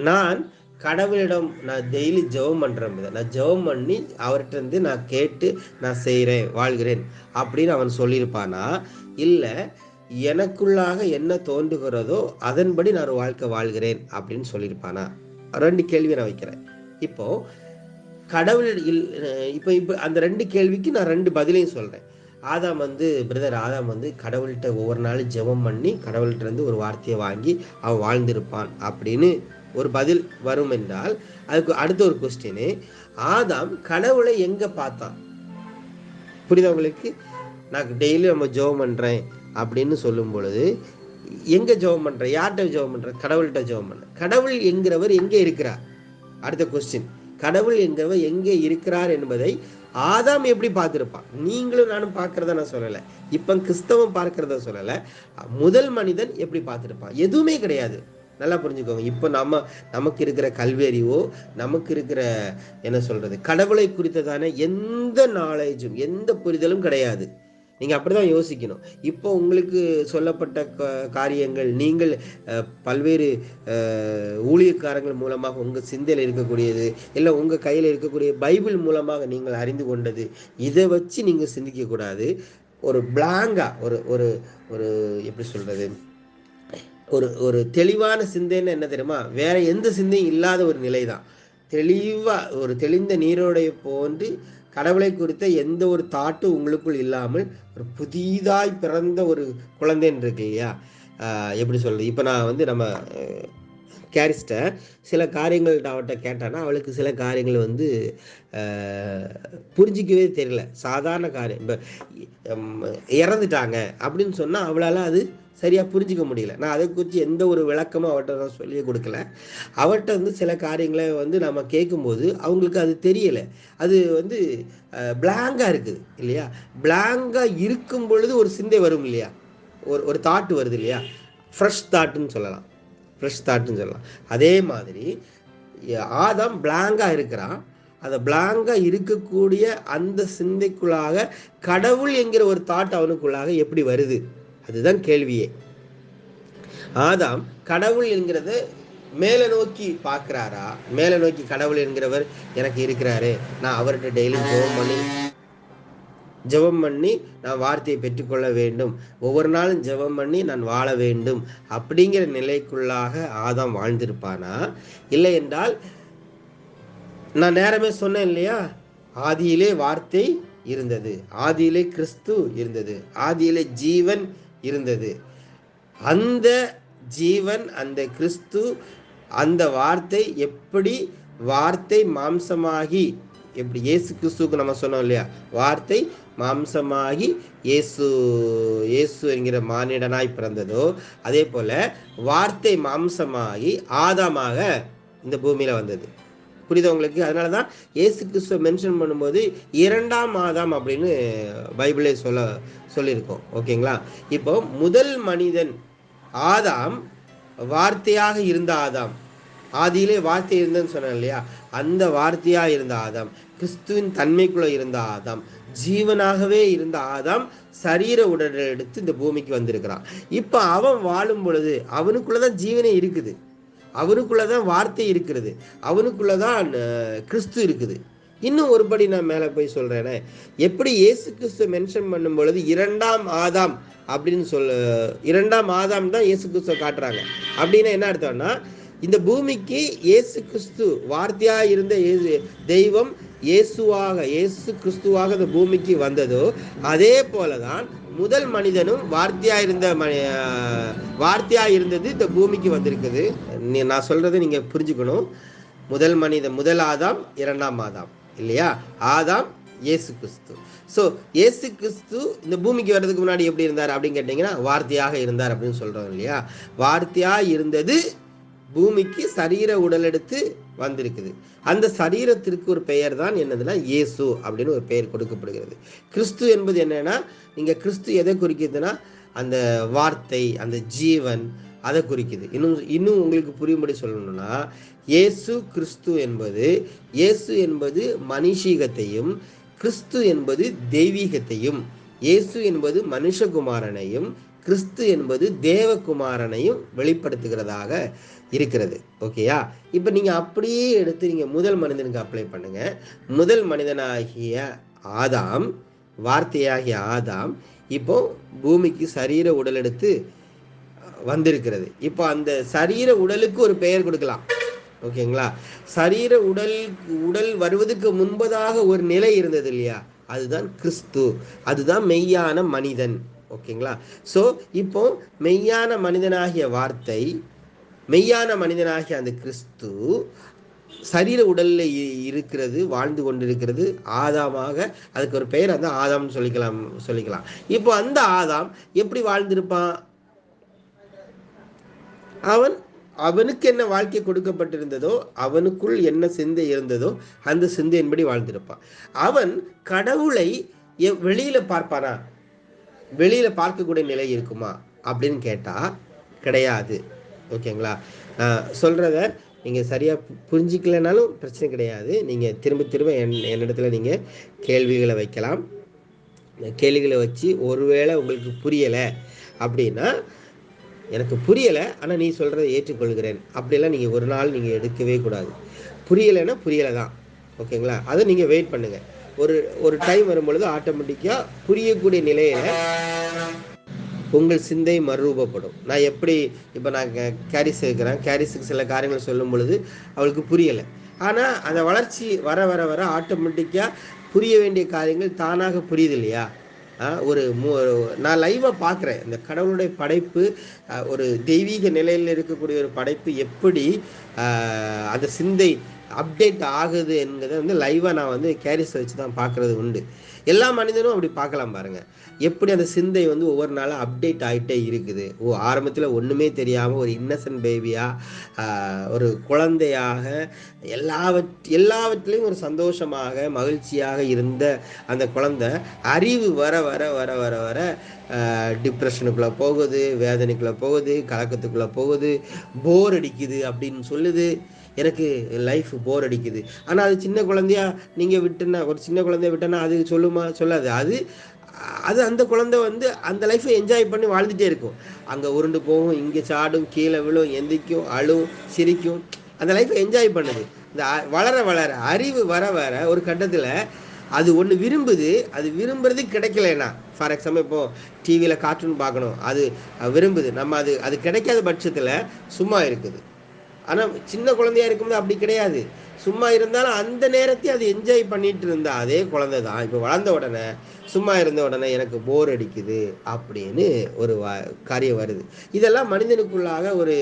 A: நான் கடவுளிடம் நான் டெய்லி ஜெபம் பண்றேன், நான் ஜெபம் பண்ணி அவர்கிட்ட இருந்து நான் கேட்டு நான் செய்கிறேன் வாழ்கிறேன் அப்படின்னு அவன் சொல்லியிருப்பானா, இல்லை எனக்குள்ளாக என்ன தோன்றுகிறதோ அதன்படி நான் ஒரு வாழ்க்கை வாழ்கிறேன் அப்படின்னு சொல்லியிருப்பானா? 2 கேள்வி நான் வைக்கிறேன். இப்போ கடவுள் இப்போ அந்த 2 கேள்விக்கு நான் 2 பதிலையும் சொல்றேன். ஆதாம் கடவுள்கிட்ட ஒவ்வொரு நாளும் ஜெபம் பண்ணி கடவுள்கிட்ட இருந்து ஒரு வார்த்தையை வாங்கி அவன் வாழ்ந்திருப்பான் அப்படின்னு ஒரு பதில் வரும் என்றால், அதுக்கு அடுத்த ஒரு கொஸ்டின், ஆதாம் கடவுளை எங்க பார்த்தான்? புரியுதா உங்களுக்கு? நான் டெய்லி நம்ம ஜெபம் பண்றேன் அப்படின்னு சொல்லும் பொழுது எங்க ஜெபம் பண்றேன், யார்கிட்ட ஜெபம் பண்றேன்? கடவுள்கிட்ட ஜெபம் பண்றேன். கடவுள் என்கிறவர் எங்கே இருக்கிறார்? அடுத்த கொஸ்டின், கடவுள் என்கிறவர் எங்கே இருக்கிறார் என்பதை ஆதாம் எப்படி பார்த்திருப்பான்? நீங்களும் நானும் பார்க்கறத நான் சொல்லலை, இப்ப கிறிஸ்தவம் பார்க்கறத சொல்லலை. முதல் மனிதன் எப்படி பார்த்திருப்பான்? எதுவுமே கிடையாது. நல்லா புரிஞ்சுக்கோங்க. இப்போ நமக்கு இருக்கிற கல்வி அறிவோ, நமக்கு இருக்கிற என்ன சொல்றது, கடவுளை குறித்ததான எந்த நாலேஜும் எந்த புரிதலும் கிடையாது. நீங்க அப்படிதான் யோசிக்கணும். இப்போ உங்களுக்கு சொல்லப்பட்ட காரியங்கள் நீங்கள் பல்வேறு ஊழியக்காரங்கள் மூலமாக உங்க சிந்தையில் இருக்கக்கூடியது, இல்லை உங்க கையில் இருக்கக்கூடிய பைபிள் மூலமாக நீங்கள் அறிந்து கொண்டது, இதை வச்சு நீங்க சிந்திக்க கூடாது. ஒரு பிளாங்கா ஒரு ஒரு எப்படி சொல்றது, ஒரு தெளிவான சிந்தைன்னு என்ன தெரியுமா, வேற எந்த சிந்தையும் இல்லாத ஒரு நிலை தான். தெளிவா ஒரு தெளிந்த நீரோடைய போன்று கடவுளை குறித்த எந்த ஒரு தாட்டும் உங்களுக்குள் இல்லாமல் ஒரு புதிதாய் பிறந்த ஒரு குழந்தைன்னு இருக்கு இல்லையா. எப்படி சொல்கிறது, இப்போ நான் வந்து நம்ம கேரிஸ்ட்டை சில காரியங்கள் அவட்ட கேட்டானா அவளுக்கு சில காரியங்கள் வந்து புரிஞ்சிக்கவே தெரியல. சாதாரண காரியம், இப்போ இறந்துட்டாங்க அப்படின்னு சொன்னால் அவளால் அது சரியாக புரிஞ்சிக்க முடியல. நான் அதை குறித்து எந்த ஒரு விளக்கமும் அவட்ட நான் சொல்லியே கொடுக்கல. அவட்ட வந்து சில காரியங்களை வந்து நம்ம கேட்கும்போது அவங்களுக்கு அது தெரியலை. அது வந்து பிளாங்காக இருக்குது இல்லையா. பிளாங்காக இருக்கும் பொழுது ஒரு சிந்தை வரும் இல்லையா, ஒரு தாட்டு வருது இல்லையா, ஃப்ரெஷ் தாட்டுன்னு சொல்லலாம். அதே மாதிரி ஆதாம் பிளாங்காக இருக்கிறான். அதை பிளாங்காக இருக்கக்கூடிய அந்த சிந்தைக்குள்ளாக கடவுள் என்கிற ஒரு தாட் அவனுக்குள்ளாக எப்படி வருது, அதுதான் கேள்வியே. ஆதாம் கடவுள் என்கிறத மேலே நோக்கி பார்க்குறாரா, மேலே நோக்கி கடவுள் என்கிறவர் எனக்கு இருக்கிறாரு, நான் அவர்கிட்ட டெய்லி ஜெபம் பண்ணி நான் வார்த்தையை பெற்றுக்கொள்ள வேண்டும், ஒவ்வொரு நாளும் ஜெபம் பண்ணி நான் வாழ வேண்டும் அப்படிங்கிற நிலைக்குள்ளாக ஆதாம் வாழ்ந்திருப்பானா? இல்லை என்றால், நான் நேரமே சொன்னேன் இல்லையா, ஆதியிலே வார்த்தை இருந்தது, ஆதியிலே கிறிஸ்து இருந்தது, ஆதியிலே ஜீவன் இருந்தது. அந்த ஜீவன், அந்த கிறிஸ்து, அந்த வார்த்தை எப்படி வார்த்தை மாம்சமாகி, எப்படி இயேசு கிறிஸ்துவுக்கு நம்ம சொன்னோம் இல்லையா, வார்த்தை மாம்சமாகி இயேசு என்கிற மானிடனாய் பிறந்ததோ, அதே போல வார்த்தை மாம்சமாகி ஆதாமாக இந்த பூமியில வந்தது. புரியுது உங்களுக்கு? அதனால தான் இயேசு கிறிஸ்துவ மென்ஷன் பண்ணும்போது 2ஆம் ஆதாம் அப்படின்னு பைபிளே சொல்லியிருக்கோம். ஓகேங்களா? இப்போ முதல் மனிதன் ஆதாம் வார்த்தையாக இருந்த ஆதாம், ஆதியிலே வார்த்தை இருந்ததுன்னு சொன்னேன் இல்லையா, அந்த வார்த்தையாக இருந்த ஆதாம், கிறிஸ்துவின் தன்மைக்குள்ள இருந்த ஆதாம், ஜீவனாகவே இருந்த ஆதாம் சரீர உடல் எடுத்து இந்த பூமிக்கு வந்திருக்கிறான். இப்போ அவன் வாழும் பொழுது அவனுக்குள்ளதான் ஜீவனே இருக்குது, அவனுக்குள்ளதான் வார்த்தை இருக்கிறது, அவனுக்குள்ளதான் கிறிஸ்து இருக்குது. இன்னும் ஒருபடி நான் மேலே போய் சொல்றேனே, எப்படி இயேசு கிறிஸ்து மென்ஷன் பண்ணும் பொழுது 2ஆம் ஆதாம் அப்படின்னு 2ஆம் ஆதாம் தான் இயேசு கிறிஸ்துவ காட்டுறாங்க. அப்படின்னா என்ன அர்த்தம்னா, இந்த பூமிக்கு இயேசு கிறிஸ்து வார்த்தையா இருந்த தெய்வம் இயேசு கிறிஸ்துவாக இந்த பூமிக்கு வந்ததோ, அதே போலதான் முதல் மனிதனும் வார்த்தையா இருந்தது இந்த பூமிக்கு வந்திருக்குது. நான் சொல்றதை நீங்க புரிஞ்சுக்கணும். முதல் ஆதாம், 2ஆம் ஆதாம் இல்லையா. ஆதாம் இயேசு கிறிஸ்து. ஸோ இயேசு கிறிஸ்து இந்த பூமிக்கு வர்றதுக்கு முன்னாடி எப்படி இருந்தார் அப்படின்னு கேட்டீங்கன்னா, வார்த்தையாக இருந்தார் அப்படின்னு சொல்றோம் இல்லையா. வார்த்தையா இருந்தது பூமிக்கு சரீர உடல் எடுத்து வந்திருக்குது. அந்த சரீரத்திற்கு ஒரு பெயர் தான் என்னதுன்னா இயேசு அப்படின்னு ஒரு பெயர் கொடுக்கப்படுகிறது. கிறிஸ்து என்பது என்னன்னா, நீங்க கிறிஸ்து எதை குறிக்குதுன்னா, அந்த வார்த்தை, அந்த ஜீவன், அதை குறிக்குது. இன்னும் உங்களுக்கு புரியும்படி சொல்லணும்னா, இயேசு என்பது மனுஷீகத்தையும், கிறிஸ்து என்பது தெய்வீகத்தையும், இயேசு என்பது மனுஷகுமாரனையும், கிறிஸ்து என்பது தேவகுமாரனையும் வெளிப்படுத்துகிறதாக இருக்கிறது. ஓகேயா? இப்போ நீங்க அப்படியே எடுத்து நீங்க முதல் மனிதனுக்கு அப்ளை பண்ணுங்க. முதல் மனிதனாகிய ஆதாம், வார்த்தையாகிய ஆதாம் இப்போ பூமிக்கு சரீர உடல் எடுத்து வந்திருக்கிறது. இப்போ அந்த சரீர உடலுக்கு ஒரு பெயர் கொடுக்கலாம். ஓகேங்களா? சரீர உடல் வருவதற்கு முன்பதாக ஒரு நிலை இருந்தது இல்லையா, அதுதான் கிறிஸ்து, அதுதான் மெய்யான மனிதன். ஓகேங்களா? ஸோ இப்போ மெய்யான மனிதனாகிய வார்த்தை, மெய்யான மனிதனாகிய அந்த கிறிஸ்து சரீர உடல்ல இருக்கிறது, வாழ்ந்து கொண்டிருக்கிறது ஆதாமாக. அதுக்கு ஒரு பெயர் அந்த ஆதாம்னு சொல்லிக்கலாம். இப்போ அந்த ஆதாம் எப்படி வாழ்ந்திருப்பான்? அவனுக்கு என்ன வாழ்க்கை கொடுக்கப்பட்டிருந்ததோ, அவனுக்குள் என்ன சிந்தை இருந்ததோ அந்த சிந்தையின்படி வாழ்ந்திருப்பான். அவன் கடவுளை வெளியில பார்ப்பானா? வெளியில பார்க்கக்கூடிய நிலை இருக்குமா அப்படின்னு கேட்டா கிடையாது. ஓகேங்களா? சொல்றத நீங்க சரியா புரிஞ்சிக்கலனாலும் பிரச்சனை கிடையாது. நீங்க திரும்ப என்னிடத்துல நீங்க கேள்விகளை வைக்கலாம். கேள்விகளை வச்சு ஒருவேளை உங்களுக்கு புரியல அப்படின்னா, எனக்கு புரியலை ஆனால் நீ சொல்கிறத ஏற்றுக்கொள்கிறேன் அப்படிலாம் நீங்கள் ஒரு நாள் நீங்கள் எடுக்கவே கூடாது. புரியலைன்னா புரியலை தான். ஓகேங்களா? அதை நீங்கள் வெயிட் பண்ணுங்கள். ஒரு டைம் வரும்பொழுது ஆட்டோமேட்டிக்காக புரியக்கூடிய நிலையில் உங்கள் சிந்தை மறுரூபப்படும். நான் எப்படி இப்போ நான் கேரிஸ் இருக்கிறேன், கேரிஸுக்கு சில காரியங்கள் சொல்லும் பொழுது அவளுக்கு புரியலை. ஆனால் அந்த வளர்ச்சி வர வர வர ஆட்டோமேட்டிக்காக புரிய வேண்டிய காரியங்கள் தானாக புரியுது இல்லையா? ஒரு நான் லைவாக பார்க்குறேன் இந்த கடவுளுடைய படைப்பு, ஒரு தெய்வீக நிலையில் இருக்கக்கூடிய ஒரு படைப்பு எப்படி அந்த சிந்தை அப்டேட் ஆகுது என்கிறத வந்து லைவாக நான் வந்து கேரிஸ் வச்சு தான் பார்க்குறது உண்டு. எல்லா மனிதனும் அப்படி பார்க்கலாம் பாருங்க. எப்படி அந்த சிந்தை வந்து ஒவ்வொரு நாளும் அப்டேட் ஆகிட்டே இருக்குது. ஆரம்பத்தில் ஒன்றுமே தெரியாமல் ஒரு இன்னசென்ட் பேபியாக, ஒரு குழந்தையாக, எல்லாவற்றிலையும் ஒரு சந்தோஷமாக மகிழ்ச்சியாக இருந்த அந்த குழந்தை அறிவு வர வர வர வர வர டிப்ரெஷனுக்குள்ளே போகுது, வேதனைக்குள்ளே போகுது, கலக்கத்துக்குள்ளே போகுது, போர் அடிக்குது அப்படின்னு சொல்லுது. எனக்கு லைஃப் போர் அடிக்குது. ஆனால் அது சின்ன குழந்தையா நீங்கள் விட்டுன்னா, ஒரு சின்ன குழந்தைய விட்டோன்னா அது சொல்லுமா? சொல்லாது. அது அது அந்த குழந்தை வந்து அந்த லைஃப்பை என்ஜாய் பண்ணி வாழ்ந்துகிட்டே இருக்கும். அங்கே உருண்டு போகும், இங்கே சாடும், கீழே விழும், எந்திக்கும், அழும், சிரிக்கும். அந்த லைஃப்பை என்ஜாய் பண்ணுது. இந்த வளர வளர அறிவு வர வர ஒரு கட்டத்தில் அது ஒன்று விரும்புது. அது விரும்புறது கிடைக்கலன்னா, ஃபார் எக்ஸாம்பிள் இப்போது டிவியில் கார்ட்டூன் பார்க்கணும், அது விரும்புது. நம்ம அது கிடைக்காத பட்சத்தில் சும்மா இருக்குது. ஆனால் சின்ன குழந்தையா இருக்கும்போது அப்படி கிடையாது. சும்மா இருந்தாலும் அந்த நேரத்தை அது என்ஜாய் பண்ணிட்டு இருந்தா அதே குழந்தை தான் இப்போ வளர்ந்த உடனே சும்மா இருந்த உடனே எனக்கு போர் அடிக்குது அப்படின்னு ஒரு காரியம் வருது. இதெல்லாம் மனிதனுக்குள்ளாக ஒரு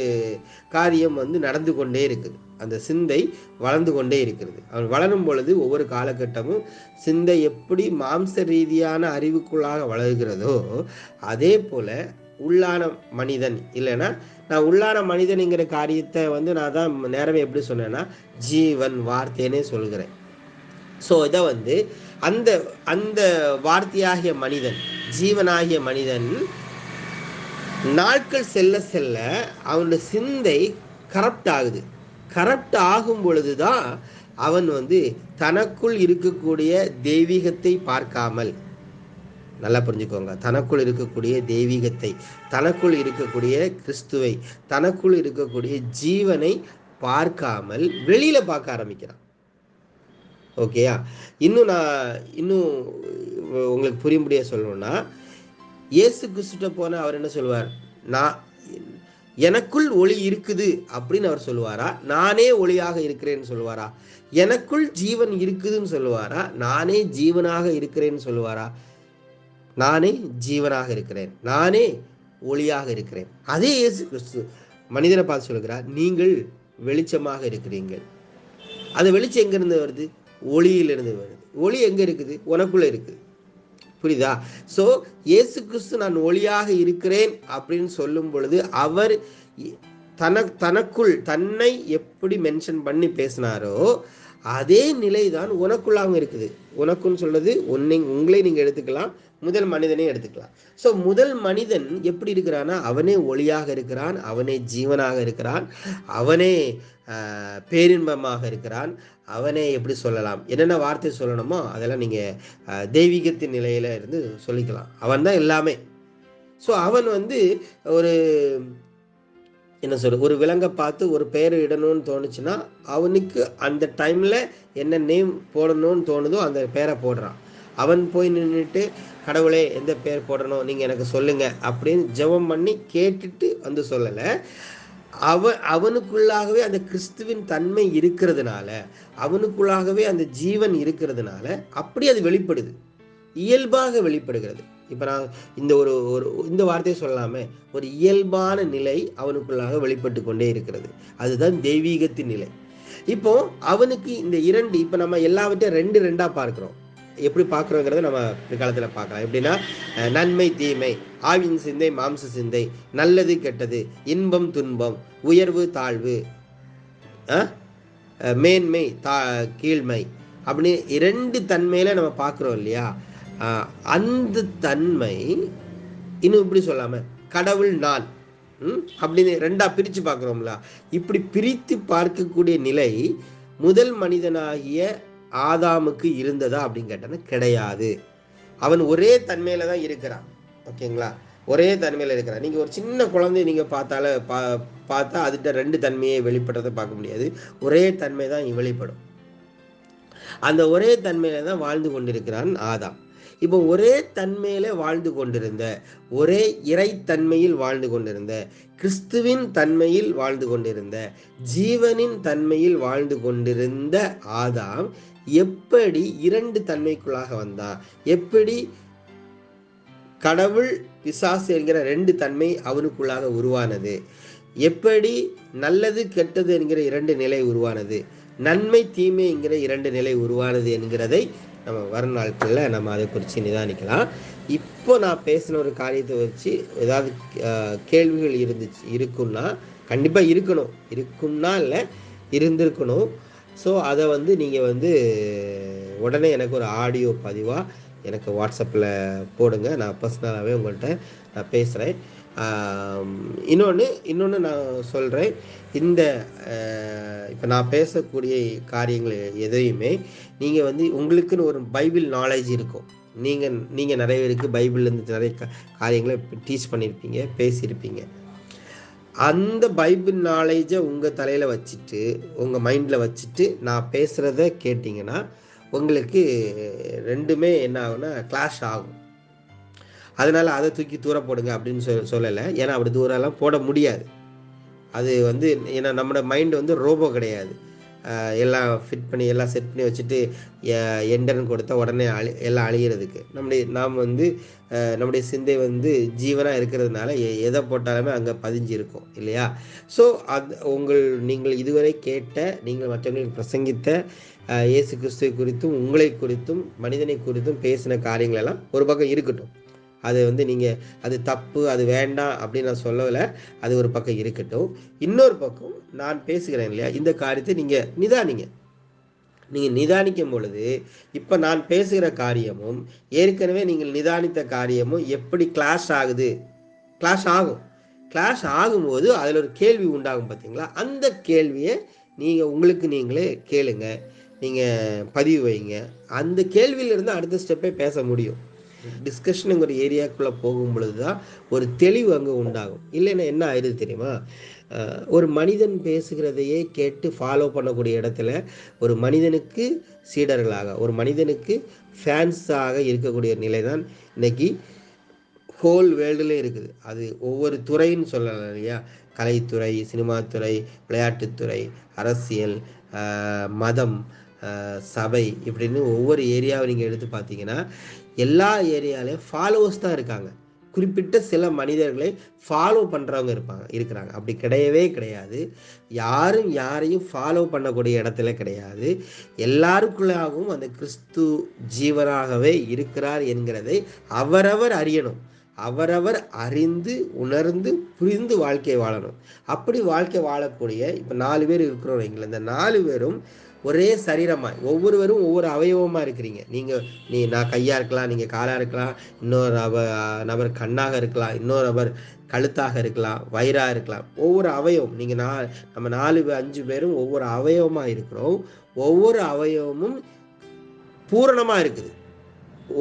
A: காரியம் வந்து நடந்து கொண்டே இருக்குது. அந்த சிந்தை வளர்ந்து கொண்டே இருக்கிறது. அவன் வளரும் பொழுது ஒவ்வொரு காலகட்டமும் சிந்தை எப்படி மாம்ச ரீதியான அறிவுக்குள்ளாக வளர்கிறதோ அதே போல உள்ளான மனிதன் இல்லைன்னா, நான் உள்ளான மனிதனுங்கிற காரியத்தை வந்து நான் தான் நேரமே எப்படி சொன்னேன்னா ஜீவன் வார்த்தைன்னே சொல்கிறேன். ஸோ இதை வந்து அந்த அந்த வார்த்தையாகிய மனிதன், ஜீவனாகிய மனிதன் நாட்கள் செல்ல செல்ல அவனுடைய சிந்தை கரப்ட் ஆகுது. கரப்ட் ஆகும் பொழுது தான் அவன் வந்து தனக்குள் இருக்கக்கூடிய தெய்வீகத்தை பார்க்காமல், நல்லா புரிஞ்சுக்கோங்க, தனக்குள் இருக்கக்கூடிய தெய்வீகத்தை, தனக்குள் இருக்கக்கூடிய கிறிஸ்துவை, தனக்குள் இருக்கக்கூடிய ஜீவனை பார்க்காமல் வெளியில பார்க்க ஆரம்பிக்கிறான். ஓகேயா? இன்னும் உங்களுக்கு புரியும்படியா சொல்லணும்னா, இயேசு கிறிஸ்துட்ட போன அவர் என்ன சொல்வார்? நான் எனக்குள் ஒளி இருக்குது அப்படின்னு அவர் சொல்லுவாரா? நானே ஒளியாக இருக்கிறேன்னு சொல்லுவாரா? எனக்குள் ஜீவன் இருக்குதுன்னு சொல்லுவாரா? நானே ஜீவனாக இருக்கிறேன்னு சொல்லுவாரா? நானே ஜீவனாக இருக்கிறேன், நானே ஒளியாக இருக்கிறேன். அதே இயேசு கிறிஸ்து மனிதனை பார்த்து சொல்கிறார், நீங்கள் வெளிச்சமாக இருக்கிறீர்கள். அந்த வெளிச்சம் எங்கிருந்து வருது? ஒளியிலிருந்து வருது. ஒளி எங்க இருக்குது? உனக்குள்ள இருக்குது. புரியுதா? ஸோ இயேசு கிறிஸ்து நான் ஒளியாக இருக்கிறேன் அப்படின்னு சொல்லும் பொழுது அவர் தனக்குள் தன்னை எப்படி மென்ஷன் பண்ணி பேசினாரோ அதே நிலைதான் உனக்குள்ளாகவும் இருக்குது. உனக்குன்னு சொல்றது உங்களை நீங்க எடுத்துக்கலாம், முதல் மனிதனே எடுத்துக்கலாம். ஸோ முதல் மனிதன் எப்படி இருக்கிறான்னா அவனே ஒளியாக இருக்கிறான், அவனே ஜீவனாக இருக்கிறான், அவனே பேரின்பமாக இருக்கிறான், அவனே எப்படி சொல்லலாம், என்னென்ன வார்த்தை சொல்லணுமோ அதெல்லாம் நீங்கள் தெய்வீகத்தின் நிலையில இருந்து சொல்லிக்கலாம். அவன் தான் எல்லாமே. ஸோ அவன் வந்து ஒரு என்ன சொல்ற, ஒரு விலங்கை பார்த்து ஒரு பெயர் இடணும்னு தோணுச்சுன்னா அவனுக்கு அந்த டைமில் என்ன நேம் போடணும்னு தோணுதோ அந்த பேரை போடுறான். அவன் போய் நின்றுட்டு கடவுளே எந்த பேர் போடணும் நீங்கள் எனக்கு சொல்லுங்கள் அப்படின்னு ஜெபம் பண்ணி கேட்டுட்டு வந்து சொல்லலை. அவனுக்குள்ளாகவே அந்த கிறிஸ்துவின் தன்மை இருக்கிறதுனால, அவனுக்குள்ளாகவே அந்த ஜீவன் இருக்கிறதுனால அப்படி அது வெளிப்படுது, இயல்பாக வெளிப்படுகிறது. இப்போ நான் இந்த வார்த்தையை சொல்லலாமே, ஒரு இயல்பான நிலை அவனுக்குள்ளாக வெளிப்பட்டு கொண்டே இருக்கிறது. அதுதான் தெய்வீகத்தின் நிலை. இப்போ அவனுக்கு இந்த இரண்டு, இப்போ நம்ம எல்லாவற்றையும் ரெண்டா பார்க்கிறோம். எப்படி பார்க்குறோங்கிறத நம்ம பிற்காலத்தில் பார்க்கலாம். எப்படின்னா நன்மை தீமை, ஆவின் சிந்தை மாம்ச சிந்தை, நல்லது கெட்டது, இன்பம் துன்பம், உயர்வு தாழ்வு, மேன்மை கீழ்மை, அப்படின்னு இரண்டு தன்மையில நம்ம பார்க்குறோம் இல்லையா? அந்த தன்மை இன்னும் இப்படி சொல்லாம கடவுள் நான் அப்படின்னு ரெண்டா பிரித்து பார்க்குறோம்ல. இப்படி பிரித்து பார்க்கக்கூடிய நிலை முதல் மனிதனாகிய ஆதாமுக்கு இருந்ததா அப்படின்னு கேட்டோன்னா கிடையாது. அவன் ஒரே தன்மையில தான் இருக்கிறான். ஓகேங்களா? ஒரே தன்மையில இருக்கிறான். நீங்கள் ஒரு சின்ன குழந்தைய நீங்கள் பார்த்தா அதுகிட்ட ரெண்டு தன்மையை வெளிப்படுறதை பார்க்க முடியாது. ஒரே தன்மை தான் வெளிப்படும். அந்த ஒரே தன்மையில தான் வாழ்ந்து கொண்டிருக்கிறான் ஆதாம். இப்போ ஒரே தன்மையில வாழ்ந்து கொண்டிருந்த, ஒரே இறைத்தன்மையில் வாழ்ந்து கொண்டிருந்த, கிறிஸ்துவின் தன்மையில் வாழ்ந்து கொண்டிருந்த, ஜீவனின் தன்மையில் வாழ்ந்து கொண்டிருந்த ஆதாம் எப்படி 2 தன்மைக்குள்ளாக வந்தான்? எப்படி கடவுள் பிசாசு என்கிற 2 தன்மை அவனுக்குள்ளாக உருவானது? எப்படி நல்லது கெட்டது என்கிற 2 நிலை உருவானது? நன்மை தீமை என்கிற 2 நிலை உருவானது என்கிறதை நம்ம வரும் நாட்களில் நம்ம அதை குறித்து நிதானிக்கலாம். இப்போ நான் பேசின ஒரு காரியத்தை வச்சு ஏதாவது கேள்விகள் இருக்குன்னா கண்டிப்பாக இருக்குன்னா இல்லை இருந்திருக்கணும். ஸோ அதை நீங்கள் உடனே எனக்கு ஒரு ஆடியோ பதிவாக எனக்கு வாட்ஸ்அப்பில் போடுங்க. நான் பர்சனலாகவே உங்கள்கிட்ட நான் பேசுகிறேன். இன்னொன்று நான் சொல்கிறேன், இந்த இப்போ நான் பேசக்கூடிய காரியங்கள் எதையுமே நீங்கள் உங்களுக்குன்னு ஒரு பைபிள் நாலேஜ் இருக்கும். நீங்கள் நிறைய பேருக்கு பைபிள்லேருந்து நிறைய காரியங்களை டீச் பண்ணியிருப்பீங்க, பேசியிருப்பீங்க. அந்த பைபிள் நாலேஜை உங்கள் தலையில் வச்சுட்டு உங்கள் மைண்டில் வச்சுட்டு நான் பேசுகிறத கேட்டிங்கன்னா உங்களுக்கு ரெண்டுமே என்ன ஆகும்னா கிளாஷ் ஆகும். அதனால் அதை தூக்கி தூர போடுங்க அப்படின்னு சொல்லலை. ஏன்னா அப்படி தூரம்லாம் போட முடியாது. அது ஏன்னா நம்மளோட மைண்டு ரோபோ கிடையாது. எல்லாம் ஃபிட் பண்ணி எல்லாம் செட் பண்ணி வச்சுட்டு எண்டர்னு கொடுத்தா உடனே எல்லாம் அழிகிறதுக்கு நாம் நம்முடைய சிந்தை ஜீவனாக இருக்கிறதுனால எதை போட்டாலுமே அங்கே பதிஞ்சு இருக்கும் இல்லையா? ஸோ நீங்கள் இதுவரை கேட்ட, நீங்கள் மற்றவங்களுக்கு பிரசங்கித்த இயேசு கிறிஸ்துவை குறித்தும் உங்களை குறித்தும் மனிதனை குறித்தும் பேசின காரியங்கள் எல்லாம் ஒரு பக்கம் இருக்கட்டும். அது நீங்கள் அது தப்பு, அது வேண்டாம் அப்படின்னு நான் சொல்லலை. அது ஒரு பக்கம் இருக்கட்டும். இன்னொரு பக்கம் நான் பேசுகிறேன் இல்லையா, இந்த காரியத்தை நீங்கள் நிதானிக்கும் பொழுது இப்போ நான் பேசுகிற காரியமும் ஏற்கனவே நீங்கள் நிதானித்த காரியமும் எப்படி கிளாஷ் ஆகும்போது அதில் ஒரு கேள்வி உண்டாகும் பார்த்தீங்களா? அந்த கேள்வியை நீங்கள் உங்களுக்கு நீங்களே கேளுங்க, நீங்கள் பதிவு வைங்க. அந்த கேள்வியிலிருந்து அடுத்த ஸ்டெப்பே பேச முடியும். டிஸ்கஷனுங்கிற ஒரு ஏரியாக்குள்ளே போகும் பொழுது தான் ஒரு தெளிவு அங்கே உண்டாகும். இல்லைன்னா என்ன ஆயிடுது தெரியுமா? ஒரு மனிதன் பேசுகிறதையே கேட்டு ஃபாலோ பண்ணக்கூடிய இடத்துல ஒரு மனிதனுக்கு சீடர்களாக, ஒரு மனிதனுக்கு ஃபேன்ஸாக இருக்கக்கூடிய நிலை தான் இன்னைக்கு ஹோல் வேர்ல்டுல இருக்குது. அது ஒவ்வொரு துறைன்னு சொல்லலாம் இல்லையா? கலைத்துறை, சினிமாத்துறை, விளையாட்டுத்துறை, அரசியல், மதம், சபை, இப்படின்னு ஒவ்வொரு ஏரியாவை நீங்கள் எடுத்து பார்த்தீங்கன்னா எல்லா ஏரியாலையும் ஃபாலோவர்ஸ் தான் இருக்காங்க. குறிப்பிட்ட சில மனிதர்களை ஃபாலோ பண்ணுறவங்க இருக்கிறாங்க. அப்படி கிடையவே கிடையாது. யாரும் யாரையும் ஃபாலோ பண்ணக்கூடிய இடத்துல கிடையாது. எல்லாருக்குள்ளாகவும் அந்த கிறிஸ்து ஜீவனாகவே இருக்கிறார் என்கிறதை அவரவர் அறியணும். அவரவர் அறிந்து உணர்ந்து புரிந்து வாழ்க்கை வாழணும். அப்படி வாழ்க்கை வாழக்கூடிய இப்போ 4 பேர் இருக்கிறோம் எங்களை, இந்த 4 பேரும் ஒரே சரீரமாக, ஒவ்வொருவரும் ஒவ்வொரு அவயவமாக இருக்கிறீங்க. நான் கையாக இருக்கலாம், நீங்கள் காலாக இருக்கலாம், இன்னொரு நபர் கண்ணாக இருக்கலாம், இன்னொரு நபர் கழுத்தாக இருக்கலாம், வயிறாக இருக்கலாம். ஒவ்வொரு அவயவம் நம்ம 4-5 பேரும் ஒவ்வொரு அவயவமாக இருக்கிறோம். ஒவ்வொரு அவயவமும் பூரணமாக இருக்குது.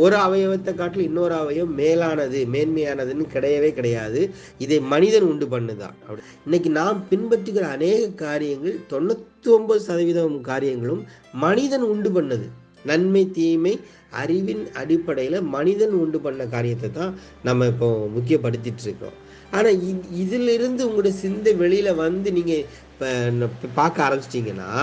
A: ஒரு அவயவத்தை காட்டில் இன்னொரு அவயவம் மேலானது, மேன்மையானதுன்னு கிடையவே கிடையாது. இதை மனிதன் உண்டு பண்ணுதான். அப்படி இன்னைக்கு நாம் பின்பற்றுகிற அநேக காரியங்கள் 99% காரியங்களும் மனிதன் உண்டு பண்ணது. நன்மை தீமை அறிவின் அடிப்படையில் மனிதன் உண்டு பண்ண காரியத்தை தான் நம்ம இப்போ முக்கியப்படுத்திட்டு இருக்கோம். ஆனால் இதிலிருந்து உங்களுடைய சிந்தை வெளியில் நீங்கள் இப்போ பார்க்க ஆரம்பிச்சிட்டிங்கன்னா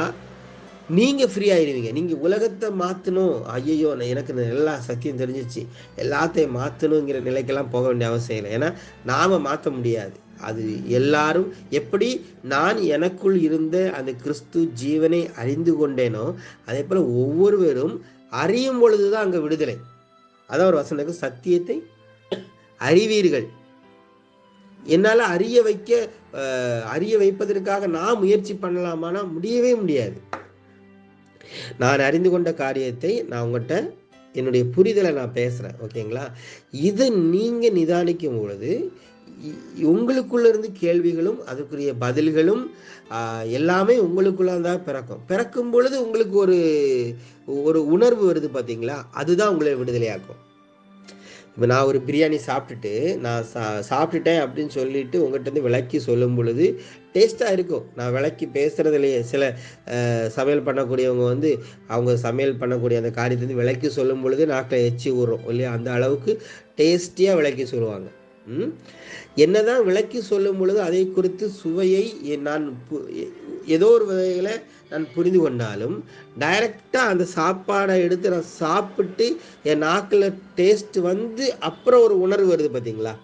A: நீங்கள் ஃப்ரீ ஆயிடுவீங்க. நீங்கள் உலகத்தை மாற்றணும், ஐயோ எனக்கு எல்லா சத்தியம் தெரிஞ்சிச்சு, எல்லாத்தையும் மாற்றணுங்கிற நிலைக்கெல்லாம் போக வேண்டிய அவசியம் இல்லை. ஏன்னா நாம் மாற்ற முடியாது. அது எல்லாரும் எப்படி நான் எனக்குள் இருந்த அந்த கிறிஸ்து ஜீவனை அறிந்து கொண்டேனோ அதே போல் ஒவ்வொருவரும் அறியும் பொழுதுதான் அங்கே விடுதலை. அதான் ஒரு வசனம், சத்தியத்தை அறிவீர்கள். என்னால் அறிய வைப்பதற்காக நான் முயற்சி பண்ணலாமான்னா முடியவே முடியாது. நான் அறிந்து கொண்ட காரியத்தை நான் உங்கள்கிட்ட என்னுடைய புரிதலை நான் பேசுகிறேன், ஓகேங்களா? இதை நீங்கள் நிதானிக்கும் பொழுது உங்களுக்குள்ள இருந்து கேள்விகளும் அதுக்குரிய பதில்களும் எல்லாமே உங்களுக்குள்ள தான் பிறக்கும் பொழுது உங்களுக்கு ஒரு உணர்வு வருது பார்த்தீங்களா? அதுதான் உங்களை விடுதலையாக்கும். இப்போ நான் ஒரு பிரியாணி சாப்பிட்டுட்டு நான் சாப்பிட்டுட்டேன் அப்படின்னு சொல்லிட்டு உங்கள்கிட்ட விளக்கி சொல்லும் பொழுது டேஸ்ட்டாக இருக்கும். நான் விளக்கி பேசுகிறதுலையே சில சமையல் பண்ணக்கூடியவங்க அவங்க சமையல் பண்ணக்கூடிய அந்த காரியத்தை விளக்கி சொல்லும் பொழுது நாக்கில் எச்சி ஊறும் இல்லையா, அந்த அளவுக்கு டேஸ்டியாக விளக்கி சொல்லுவாங்க. என்னதான் விளக்கி சொல்லும் பொழுது அதை குறித்து சுவையை நான் ஏதோ ஒரு வகையில் நான் புரிந்து கொண்டாலும் டைரக்டாக அந்த சாப்பாடை எடுத்து நான் சாப்பிட்டு என் நாக்கில் டேஸ்ட் அப்புறம் ஒரு உணர்வு வருது பார்த்தீங்களா,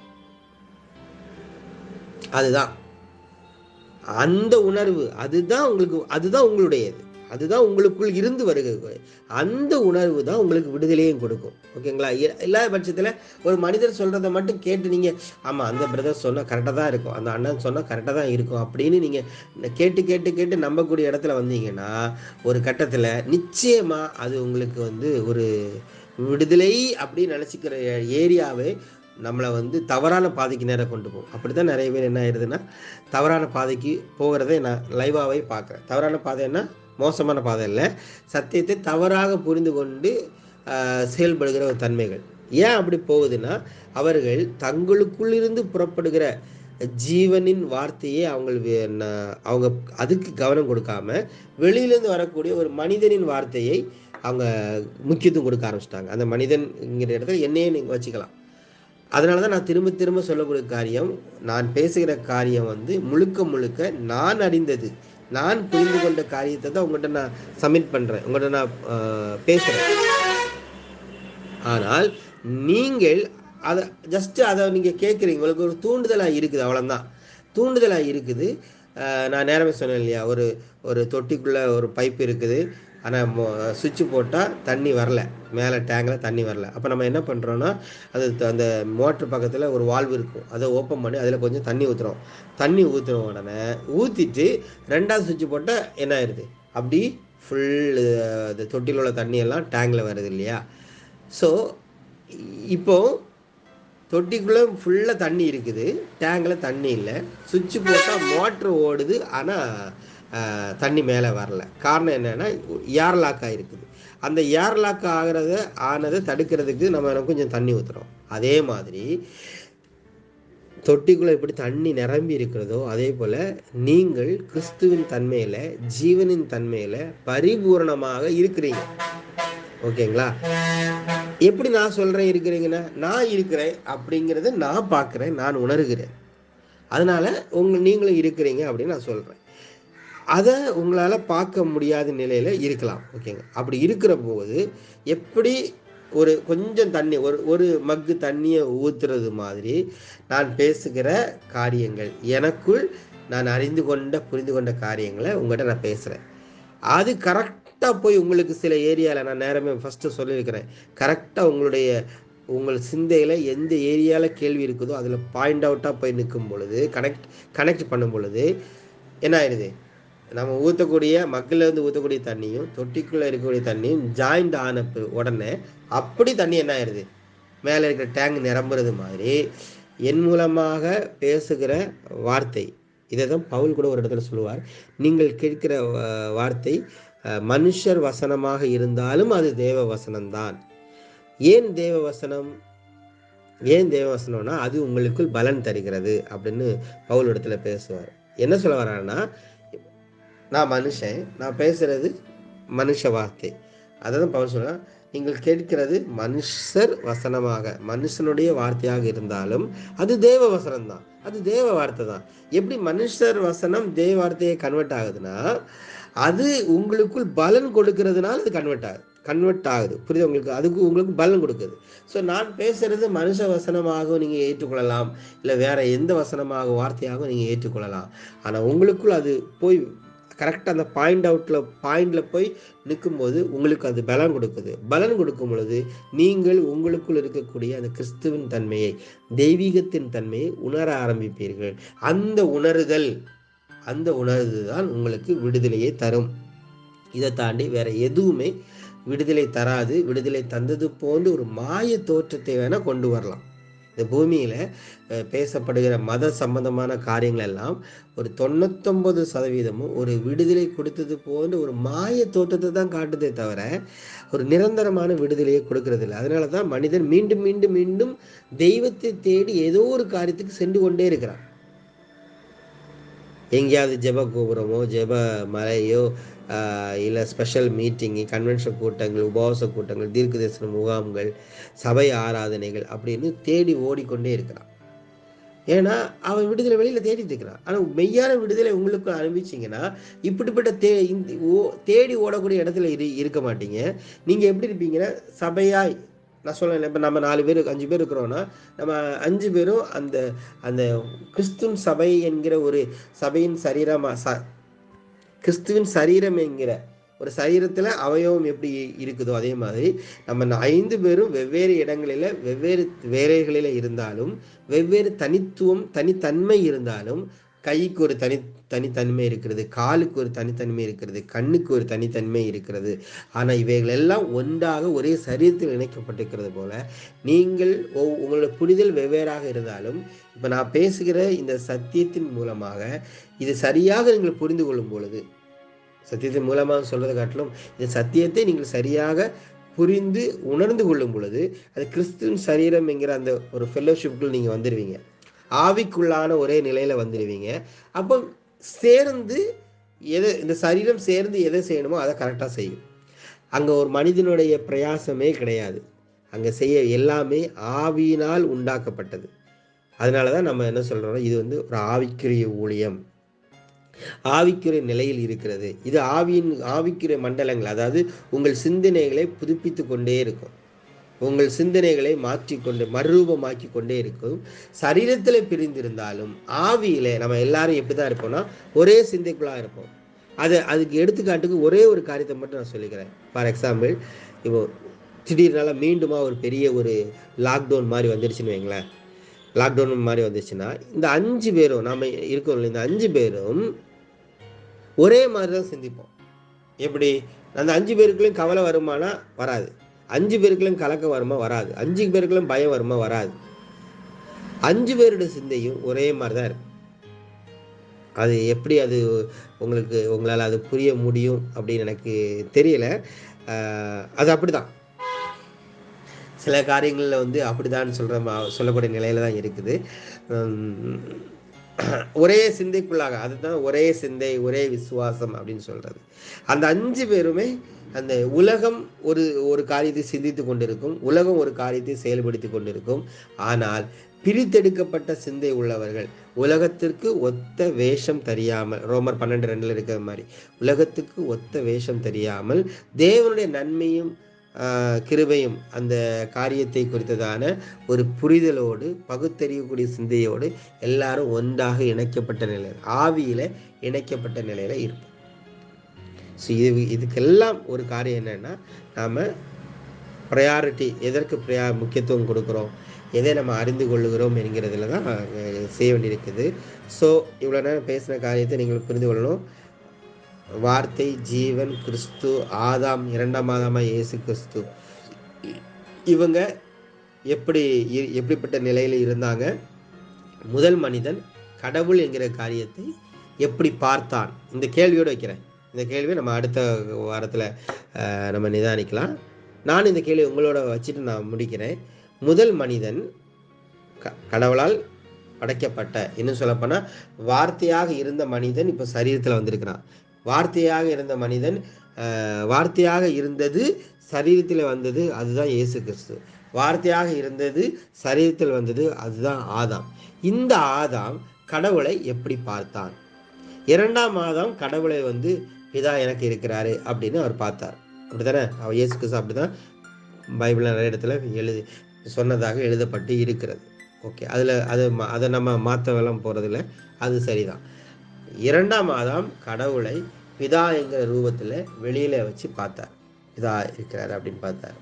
A: அதுதான் அந்த உணர்வு, அதுதான் உங்களுடையது, அதுதான் உங்களுக்குள் இருந்து வருகிறது. அந்த உணர்வு தான் உங்களுக்கு விடுதலையும் கொடுக்கும். ஓகேங்களா? இல்லாத பட்சத்தில் ஒரு மனிதர் சொல்கிறத மட்டும் கேட்டு நீங்கள் ஆமாம் அந்த பிரதர் சொன்னால் கரெக்டாக தான் இருக்கும், அந்த அண்ணன் சொன்னால் கரெக்டாக தான் இருக்கும் அப்படின்னு நீங்கள் கேட்டு கேட்டு கேட்டு நம்பக்கூடிய இடத்துல வந்தீங்கன்னா ஒரு கட்டத்தில் நிச்சயமாக அது உங்களுக்கு ஒரு விடுதலை அப்படின்னு நினச்சிக்கிற ஏரியாவே நம்மளை தவறான பாதைக்கு நேரம் கொண்டு போகும். அப்படி தான் நிறைய பேர் என்ன ஆயிடுதுன்னா தவறான பாதைக்கு போகிறத நான் லைவாகவே பார்க்குறேன். தவறான பாதைன்னா மோசமான பாதை இல்லை, சத்தியத்தை தவறாக புரிந்து கொண்டு செயல்படுகிற ஒரு தன்மைகள். ஏன் அப்படி போகுதுன்னா அவர்கள் தங்களுக்குள்ளிருந்து புறப்படுகிற ஜீவனின் வார்த்தையே அவங்க அதுக்கு கவனம் கொடுக்காம வெளியிலேருந்து வரக்கூடிய ஒரு மனிதனின் வார்த்தையை அவங்க முக்கியத்துவம் கொடுக்க ஆரம்பிச்சிட்டாங்க. அந்த மனிதன்ங்கிற இடத்துல என்னையே நீங்கள் வச்சுக்கலாம். அதனால தான் நான் திரும்ப திரும்ப சொல்லக்கூடிய காரியம், நான் பேசுகிற காரியம் முழுக்க முழுக்க நான் அறிந்தது, நான் புரிந்து கொண்ட காரியத்தை தான் உங்கள்கிட்ட நான் சப்மிட் பண்ணுறேன், உங்கள்கிட்ட நான் பேசுகிறேன். ஆனால் நீங்கள் அதை நீங்கள் கேட்குறீங்க, உங்களுக்கு ஒரு தூண்டுதலாக இருக்குது, அவ்வளோதான் தூண்டுதலாக இருக்குது. நான் நேரமே சொன்னேன் இல்லையா, ஒரு தொட்டிக்குள்ளே ஒரு பைப் இருக்குது, ஆனால் சுவிட்சு போட்டால் தண்ணி வரல, மேலே டேங்கில் தண்ணி வரல. அப்போ நம்ம என்ன பண்ணுறோன்னா அந்த மோட்ரு பக்கத்தில் ஒரு வால்வு இருக்கும், அதை ஓப்பன் பண்ணி அதில் கொஞ்சம் தண்ணி ஊற்றுறோம். தண்ணி ஊற்றுற உடனே ஊற்றிட்டு ரெண்டாவது சுவிட்சு போட்டால் என்ன ஆயிடுது, அப்படி ஃபுல் இந்த தொட்டியில் உள்ள தண்ணியெல்லாம் டேங்கில் வருது இல்லையா. ஸோ இப்போது தொட்டிக்குள்ளே ஃபுல்லாக தண்ணி இருக்குது, டேங்கில் தண்ணி இல்லை, சுவிட்சு போட்டால் மோட்ரு ஓடுது, ஆனால் தண்ணி மேலே வரல. காரணம் என்னென்னா ஏர் லாக் ஆகிருக்குது. அந்த ஏர் லாக் ஆனதை தடுக்கிறதுக்கு நம்ம கொஞ்சம் தண்ணி ஊற்றுறோம். அதே மாதிரி தொட்டிக்குள்ளே எப்படி தண்ணி நிரம்பி இருக்கிறதோ அதே போல் நீங்கள் கிறிஸ்துவின் தன்மையில், ஜீவனின் தன்மையில் பரிபூரணமாக இருக்கிறீங்க. ஓகேங்களா? எப்படி நான் சொல்கிறேன் இருக்கிறீங்கன்னா, நான் இருக்கிறேன் அப்படிங்கிறத நான் பார்க்குறேன், நான் உணர்கிறேன். அதனால் நீங்களும் இருக்கிறீங்க அப்படின்னு நான் சொல்கிறேன். அதை உங்களால் பார்க்க முடியாத நிலையில் இருக்கலாம். ஓகேங்க? அப்படி இருக்கிற போது எப்படி ஒரு கொஞ்சம் தண்ணி ஒரு மக்கு தண்ணியை ஊற்றுறது மாதிரி நான் பேசுகிற காரியங்கள், எனக்குள் நான் புரிந்து கொண்ட காரியங்களை உங்கள்கிட்ட நான் பேசுகிறேன். அது கரெக்டாக போய் உங்களுக்கு சில ஏரியாவில், நான் நேரமே ஃபஸ்ட்டு சொல்லியிருக்கிறேன், கரெக்டாக உங்கள் சிந்தையில் எந்த ஏரியாவில் கேள்வி இருக்குதோ அதில் பாயிண்ட் அவுட்டாக போய் நிற்கும் பொழுது, கனெக்ட் பண்ணும் பொழுது என்ன ஆயிடுது, நம்ம மக்கள்லேருந்து ஊற்றக்கூடிய தண்ணியும் தொட்டிக்குள்ளே இருக்கக்கூடிய தண்ணியும் ஜாயிண்ட் ஆன உடனே அப்படி தண்ணி என்ன ஆயிடுது, மேலே இருக்கிற டேங்க் நிரம்புறது மாதிரி என் மூலமாக பேசுகிற வார்த்தை. இதை தான் பவுல் கூட ஒரு இடத்துல சொல்லுவார், நீங்கள் கேட்கிற வார்த்தை மனுஷர் வசனமாக இருந்தாலும் அது தேவ வசனம்தான். ஏன் தேவ வசனம்னா அது உங்களுக்குள் பலன் தருகிறது அப்படின்னு பவுல் இடத்துல பேசுவார். என்ன சொல்ல வர்றாருன்னா, நான் மனுஷன், நான் பேசுறது மனுஷ வார்த்தை. அதை தான் பவுல் சொல்றேன், நீங்கள் கேட்கிறது மனுஷர் வசனமாக, மனுஷனுடைய வார்த்தையாக இருந்தாலும் அது தேவ வசனம் தான், அது தேவ வார்த்தை தான். எப்படி மனுஷர் வசனம் தேவ வார்த்தையை கன்வெர்ட் ஆகுதுன்னா, அது உங்களுக்குள் பலன் கொடுக்கறதுனால அது கன்வெர்ட் ஆகுது. புரியுது உங்களுக்கு? அதுக்கு உங்களுக்கு பலன் கொடுக்குது. ஸோ நான் பேசுறது மனுஷ வசனமாக நீங்கள் ஏற்றுக்கொள்ளலாம், இல்லை வேற எந்த வசனமாக வார்த்தையாக நீங்கள் ஏற்றுக்கொள்ளலாம். ஆனால் உங்களுக்குள் அது போய் கரெக்டாக அந்த பாயிண்டில் போய் நிற்கும்போது உங்களுக்கு அது பலன் கொடுக்குது. பலன் கொடுக்கும் பொழுது நீங்கள் உங்களுக்குள் இருக்கக்கூடிய அந்த கிறிஸ்துவின் தன்மையை, தெய்வீகத்தின் தன்மையை உணர ஆரம்பிப்பீர்கள். அந்த உணர்தல் தான் உங்களுக்கு விடுதலையை தரும். இதை தாண்டி வேற எதுவுமே விடுதலை தராது. விடுதலை தந்தது போன்று ஒரு மாய தோற்றத்தை வேணா கொண்டு வரலாம். இந்த பூமியில் பேசப்படுகிற மத சம்பந்தமான காரியங்கள் எல்லாம் ஒரு 99% ஒரு விடுதலை கொடுத்தது போன்ற ஒரு மாய தோற்றத்தை தான் காட்டுதே தவிர ஒரு நிரந்தரமான விடுதலையை கொடுக்கறது இல்லை. அதனால தான் மனிதன் மீண்டும் மீண்டும் மீண்டும் தெய்வத்தை தேடி ஏதோ ஒரு காரியத்துக்கு சென்று கொண்டே இருக்கிறான். எங்கேயாவது ஜெப கோபுரமோ ஜெப மலையோ இல்லை ஸ்பெஷல் மீட்டிங்கு, கன்வென்ஷன் கூட்டங்கள், உபவாச கூட்டங்கள், தீர்க்க தரிசன முகாம்கள், சபை ஆராதனைகள் அப்படின்னு தேடி ஓடிக்கொண்டே இருக்கிறான். ஏன்னா அவன் விடுதலை வெளியில் தேடிட்டு இருக்கிறான். ஆனால் மெய்யான விடுதலை உங்களுக்கு அனுப்பிச்சிங்கன்னா இப்படிப்பட்ட தேடி ஓடக்கூடிய இடத்துல இருக்க மாட்டீங்க. நீங்கள் எப்படி இருப்பீங்கன்னா சபையாய், நான் சொல்ல, இப்போ நம்ம 4 பேர் 5 பேர் இருக்கிறோன்னா நம்ம 5 பேரும் அந்த அந்த கிறிஸ்துவின் சபை என்கிற ஒரு சபையின் சரீரமாக, கிறிஸ்துவின் சரீரம் என்கிற ஒரு சரீரத்தில் அவயவம் எப்படி இருக்குதோ அதே மாதிரி நம்ம 5 பேரும் வெவ்வேறு இடங்களில் வெவ்வேறு வேலைகளில் இருந்தாலும் வெவ்வேறு தனித்தன்மை இருந்தாலும், கைக்கு ஒரு தனித்தன்மை இருக்கிறது, காலுக்கு ஒரு தனித்தன்மை இருக்கிறது, கண்ணுக்கு ஒரு தனித்தன்மை இருக்கிறது. ஆனால் இவைகள் எல்லாம் ஒன்றாக ஒரே சரீரத்தில் இணைக்கப்பட்டிருக்கிறது போல நீங்கள் உங்களோட புரிதல் வெவ்வேறாக இருந்தாலும், இப்போ நான் பேசுகிற இந்த சத்தியத்தின் மூலமாக இது சரியாக நீங்கள் புரிந்து கொள்ளும் பொழுது, சத்தியத்தின் மூலமாக சொல்றதை காட்டிலும் இந்த சத்தியத்தை நீங்கள் சரியாக புரிந்து உணர்ந்து கொள்ளும் பொழுது அது கிறிஸ்துவின் சரீரம் என்கிற அந்த ஒரு ஃபெல்லோஷிப்புக்குள் நீங்கள் வந்துடுவீங்க. ஆவிக்குள்ளான ஒரே நிலையில வந்துடுவீங்க. அப்போ சேர்ந்து இந்த சரீரம் சேர்ந்து எதை செய்யணுமோ அதை கரெக்டாக செய்யும். அங்கே ஒரு மனிதனுடைய பிரயாசமே கிடையாது. அங்கே செய்ய எல்லாமே ஆவியினால் உண்டாக்கப்பட்டது. அதனால தான் நம்ம என்ன சொல்கிறோம், இது ஒரு ஆவிக்குரிய ஊழியம், ஆவிக்குரிய நிலையில் இருக்கிறது. இது ஆவிக்குரிய மண்டலங்கள், அதாவது உங்கள் சிந்தனைகளை புதுப்பித்து கொண்டே இருக்கும், உங்கள் சிந்தனைகளை மாற்றிக்கொண்டு மறுரூபமாக்கி கொண்டே இருக்கும். சரீரத்தில் பிரிந்திருந்தாலும் ஆவியில நம்ம எல்லாரும் எப்படிதான் இருப்போம்னா ஒரே சிந்தைக்குள்ளாக இருப்போம். அதுக்கு எடுத்துக்காட்டுக்கு ஒரே ஒரு காரியத்தை மட்டும் நான் சொல்லிக்கிறேன். ஃபார் எக்ஸாம்பிள், இப்போ திடீர்னால மீண்டுமா ஒரு பெரிய ஒரு லாக்டவுன் மாதிரி வந்துடுச்சுன்னு வைங்களேன். லாக்டவுன் மாதிரி வந்துச்சுன்னா இந்த 5 பேரும் நம்ம இருக்கோம், இந்த 5 பேரும் ஒரே மாதிரி தான் சிந்திப்போம். எப்படி? அந்த 5 பேருக்குள்ளேயும் கவலை வருமானா வராது, 5 பேருக்குள்ளேயும் கலக்கம் வருமா வராது, 5 பேருக்குள்ளேயும் பயம் வருமா வராது. 5 பேருடைய சிந்தையும் ஒரே மாதிரி தான் இருக்கும். அது எப்படி அது உங்களால் அது புரிய முடியும் அப்படின்னு எனக்கு தெரியல. அது அப்படிதான், சில காரியங்களில் அப்படிதான் சொல்லக்கூடிய நிலையில தான் இருக்குது. ஒரே சிந்தைக்குள்ளாக, அதுதான் ஒரே சிந்தை ஒரே விசுவாசம் அப்படின்னு சொல்றது. அந்த 5 பேருமே அந்த உலகம் ஒரு காரியத்தை சிந்தித்து கொண்டிருக்கும், உலகம் ஒரு காரியத்தை செயல்படுத்தி கொண்டிருக்கும். ஆனால் பிரித்தெடுக்கப்பட்ட சிந்தை உள்ளவர்கள் உலகத்திற்கு ஒத்த வேஷம் தெரியாமல், ரோமர் 12:2 இருக்கிற மாதிரி, உலகத்துக்கு ஒத்த வேஷம் தெரியாமல் தேவனுடைய நன்மையும் கிருபையும் அந்த காரியத்தை குறித்ததான ஒரு புரிதலோடு பகுத்தறியக்கூடிய சிந்தையோடு எல்லாரும் ஒன்றாக இணைக்கப்பட்ட நிலையில், ஆவியில இணைக்கப்பட்ட நிலையில இருப்போம். ஸோ இதுக்கெல்லாம் ஒரு காரியம் என்னன்னா, நாம ப்ரையாரிட்டி, எதற்கு முக்கியத்துவம் கொடுக்குறோம், எதை நம்ம அறிந்து கொள்ளுகிறோம் என்கிறதுல தான் செய்ய வேண்டியிருக்குது. ஸோ இவ்வளோ நேரம் பேசின காரியத்தை நீங்கள் புரிந்து கொள்ளணும். வார்த்தை, ஜீவன், கிறிஸ்து, ஆதாம், 2ஆம் ஆதாமாய் இயேசு கிறிஸ்து, இவங்க எப்படிப்பட்ட நிலையில் இருந்தாங்க, முதல் மனிதன் கடவுள் என்கிற காரியத்தை எப்படி பார்த்தான், இந்த கேள்வியோடு வைக்கிறேன். இந்த கேள்வியை நம்ம அடுத்த வாரத்தில் நம்ம நிதானிக்கலாம். நான் இந்த கேள்வி உங்களோட வச்சுட்டு நான் முடிக்கிறேன். முதல் மனிதன் கடவுளால் படைக்கப்பட்ட, இன்னும் சொல்லப்போனால் வார்த்தையாக இருந்த மனிதன் இப்போ சரீரத்தில் வந்திருக்கிறான். வார்த்தையாக இருந்த மனிதன், வார்த்தையாக இருந்தது சரீரத்தில் வந்தது, அதுதான் இயேசு கிறிஸ்து. வார்த்தையாக இருந்தது சரீரத்தில் வந்தது, அதுதான் ஆதாம். இந்த ஆதாம் கடவுளை எப்படி பார்த்தான்? 2ஆம் ஆதாம் கடவுளை பிதா எனக்கு இருக்கிறாரு அப்படின்னு அவர் பார்த்தார். அப்படித்தானே? அவர் இயேசு கிறிஸ்து அப்படிதான் பைபிள் நிறைய இடத்துல சொன்னதாக எழுதப்பட்டு இருக்கிறது. ஓகே, அதை நம்ம மாற்றவெல்லாம் போகிறதில்ல, அது சரிதான். 2ஆம் ஆதாம் கடவுளை பிதா என்கிற ரூபத்தில் வெளியில வச்சு பார்த்தார், பிதா இருக்கிறார் அப்படின்னு பார்த்தார்.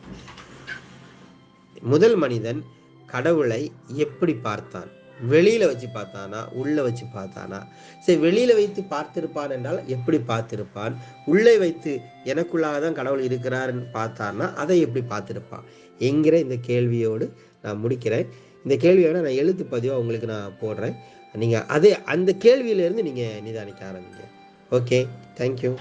A: முதல் மனிதன் கடவுளை எப்படி பார்த்தான்? வெளியில வச்சு பார்த்தானா, உள்ள வச்சு பார்த்தானா? சரி, வெளியில வைத்து பார்த்திருப்பான் என்றால் எப்படி பார்த்திருப்பான்? உள்ளே வைத்து எனக்குள்ளாக தான் கடவுள் இருக்கிறாருன்னு பார்த்தான்னா அதை எப்படி பார்த்திருப்பான் என்கிற இந்த கேள்வியோடு நான் முடிக்கிறேன். இந்த கேள்வியை நான் எழுத்து பதிவாக உங்களுக்கு நான் போடுறேன். நீங்கள் அந்த கேள்வியிலேருந்து நீங்கள் நிதானிக்க ஆரம்பிங்க. Okay, thank you.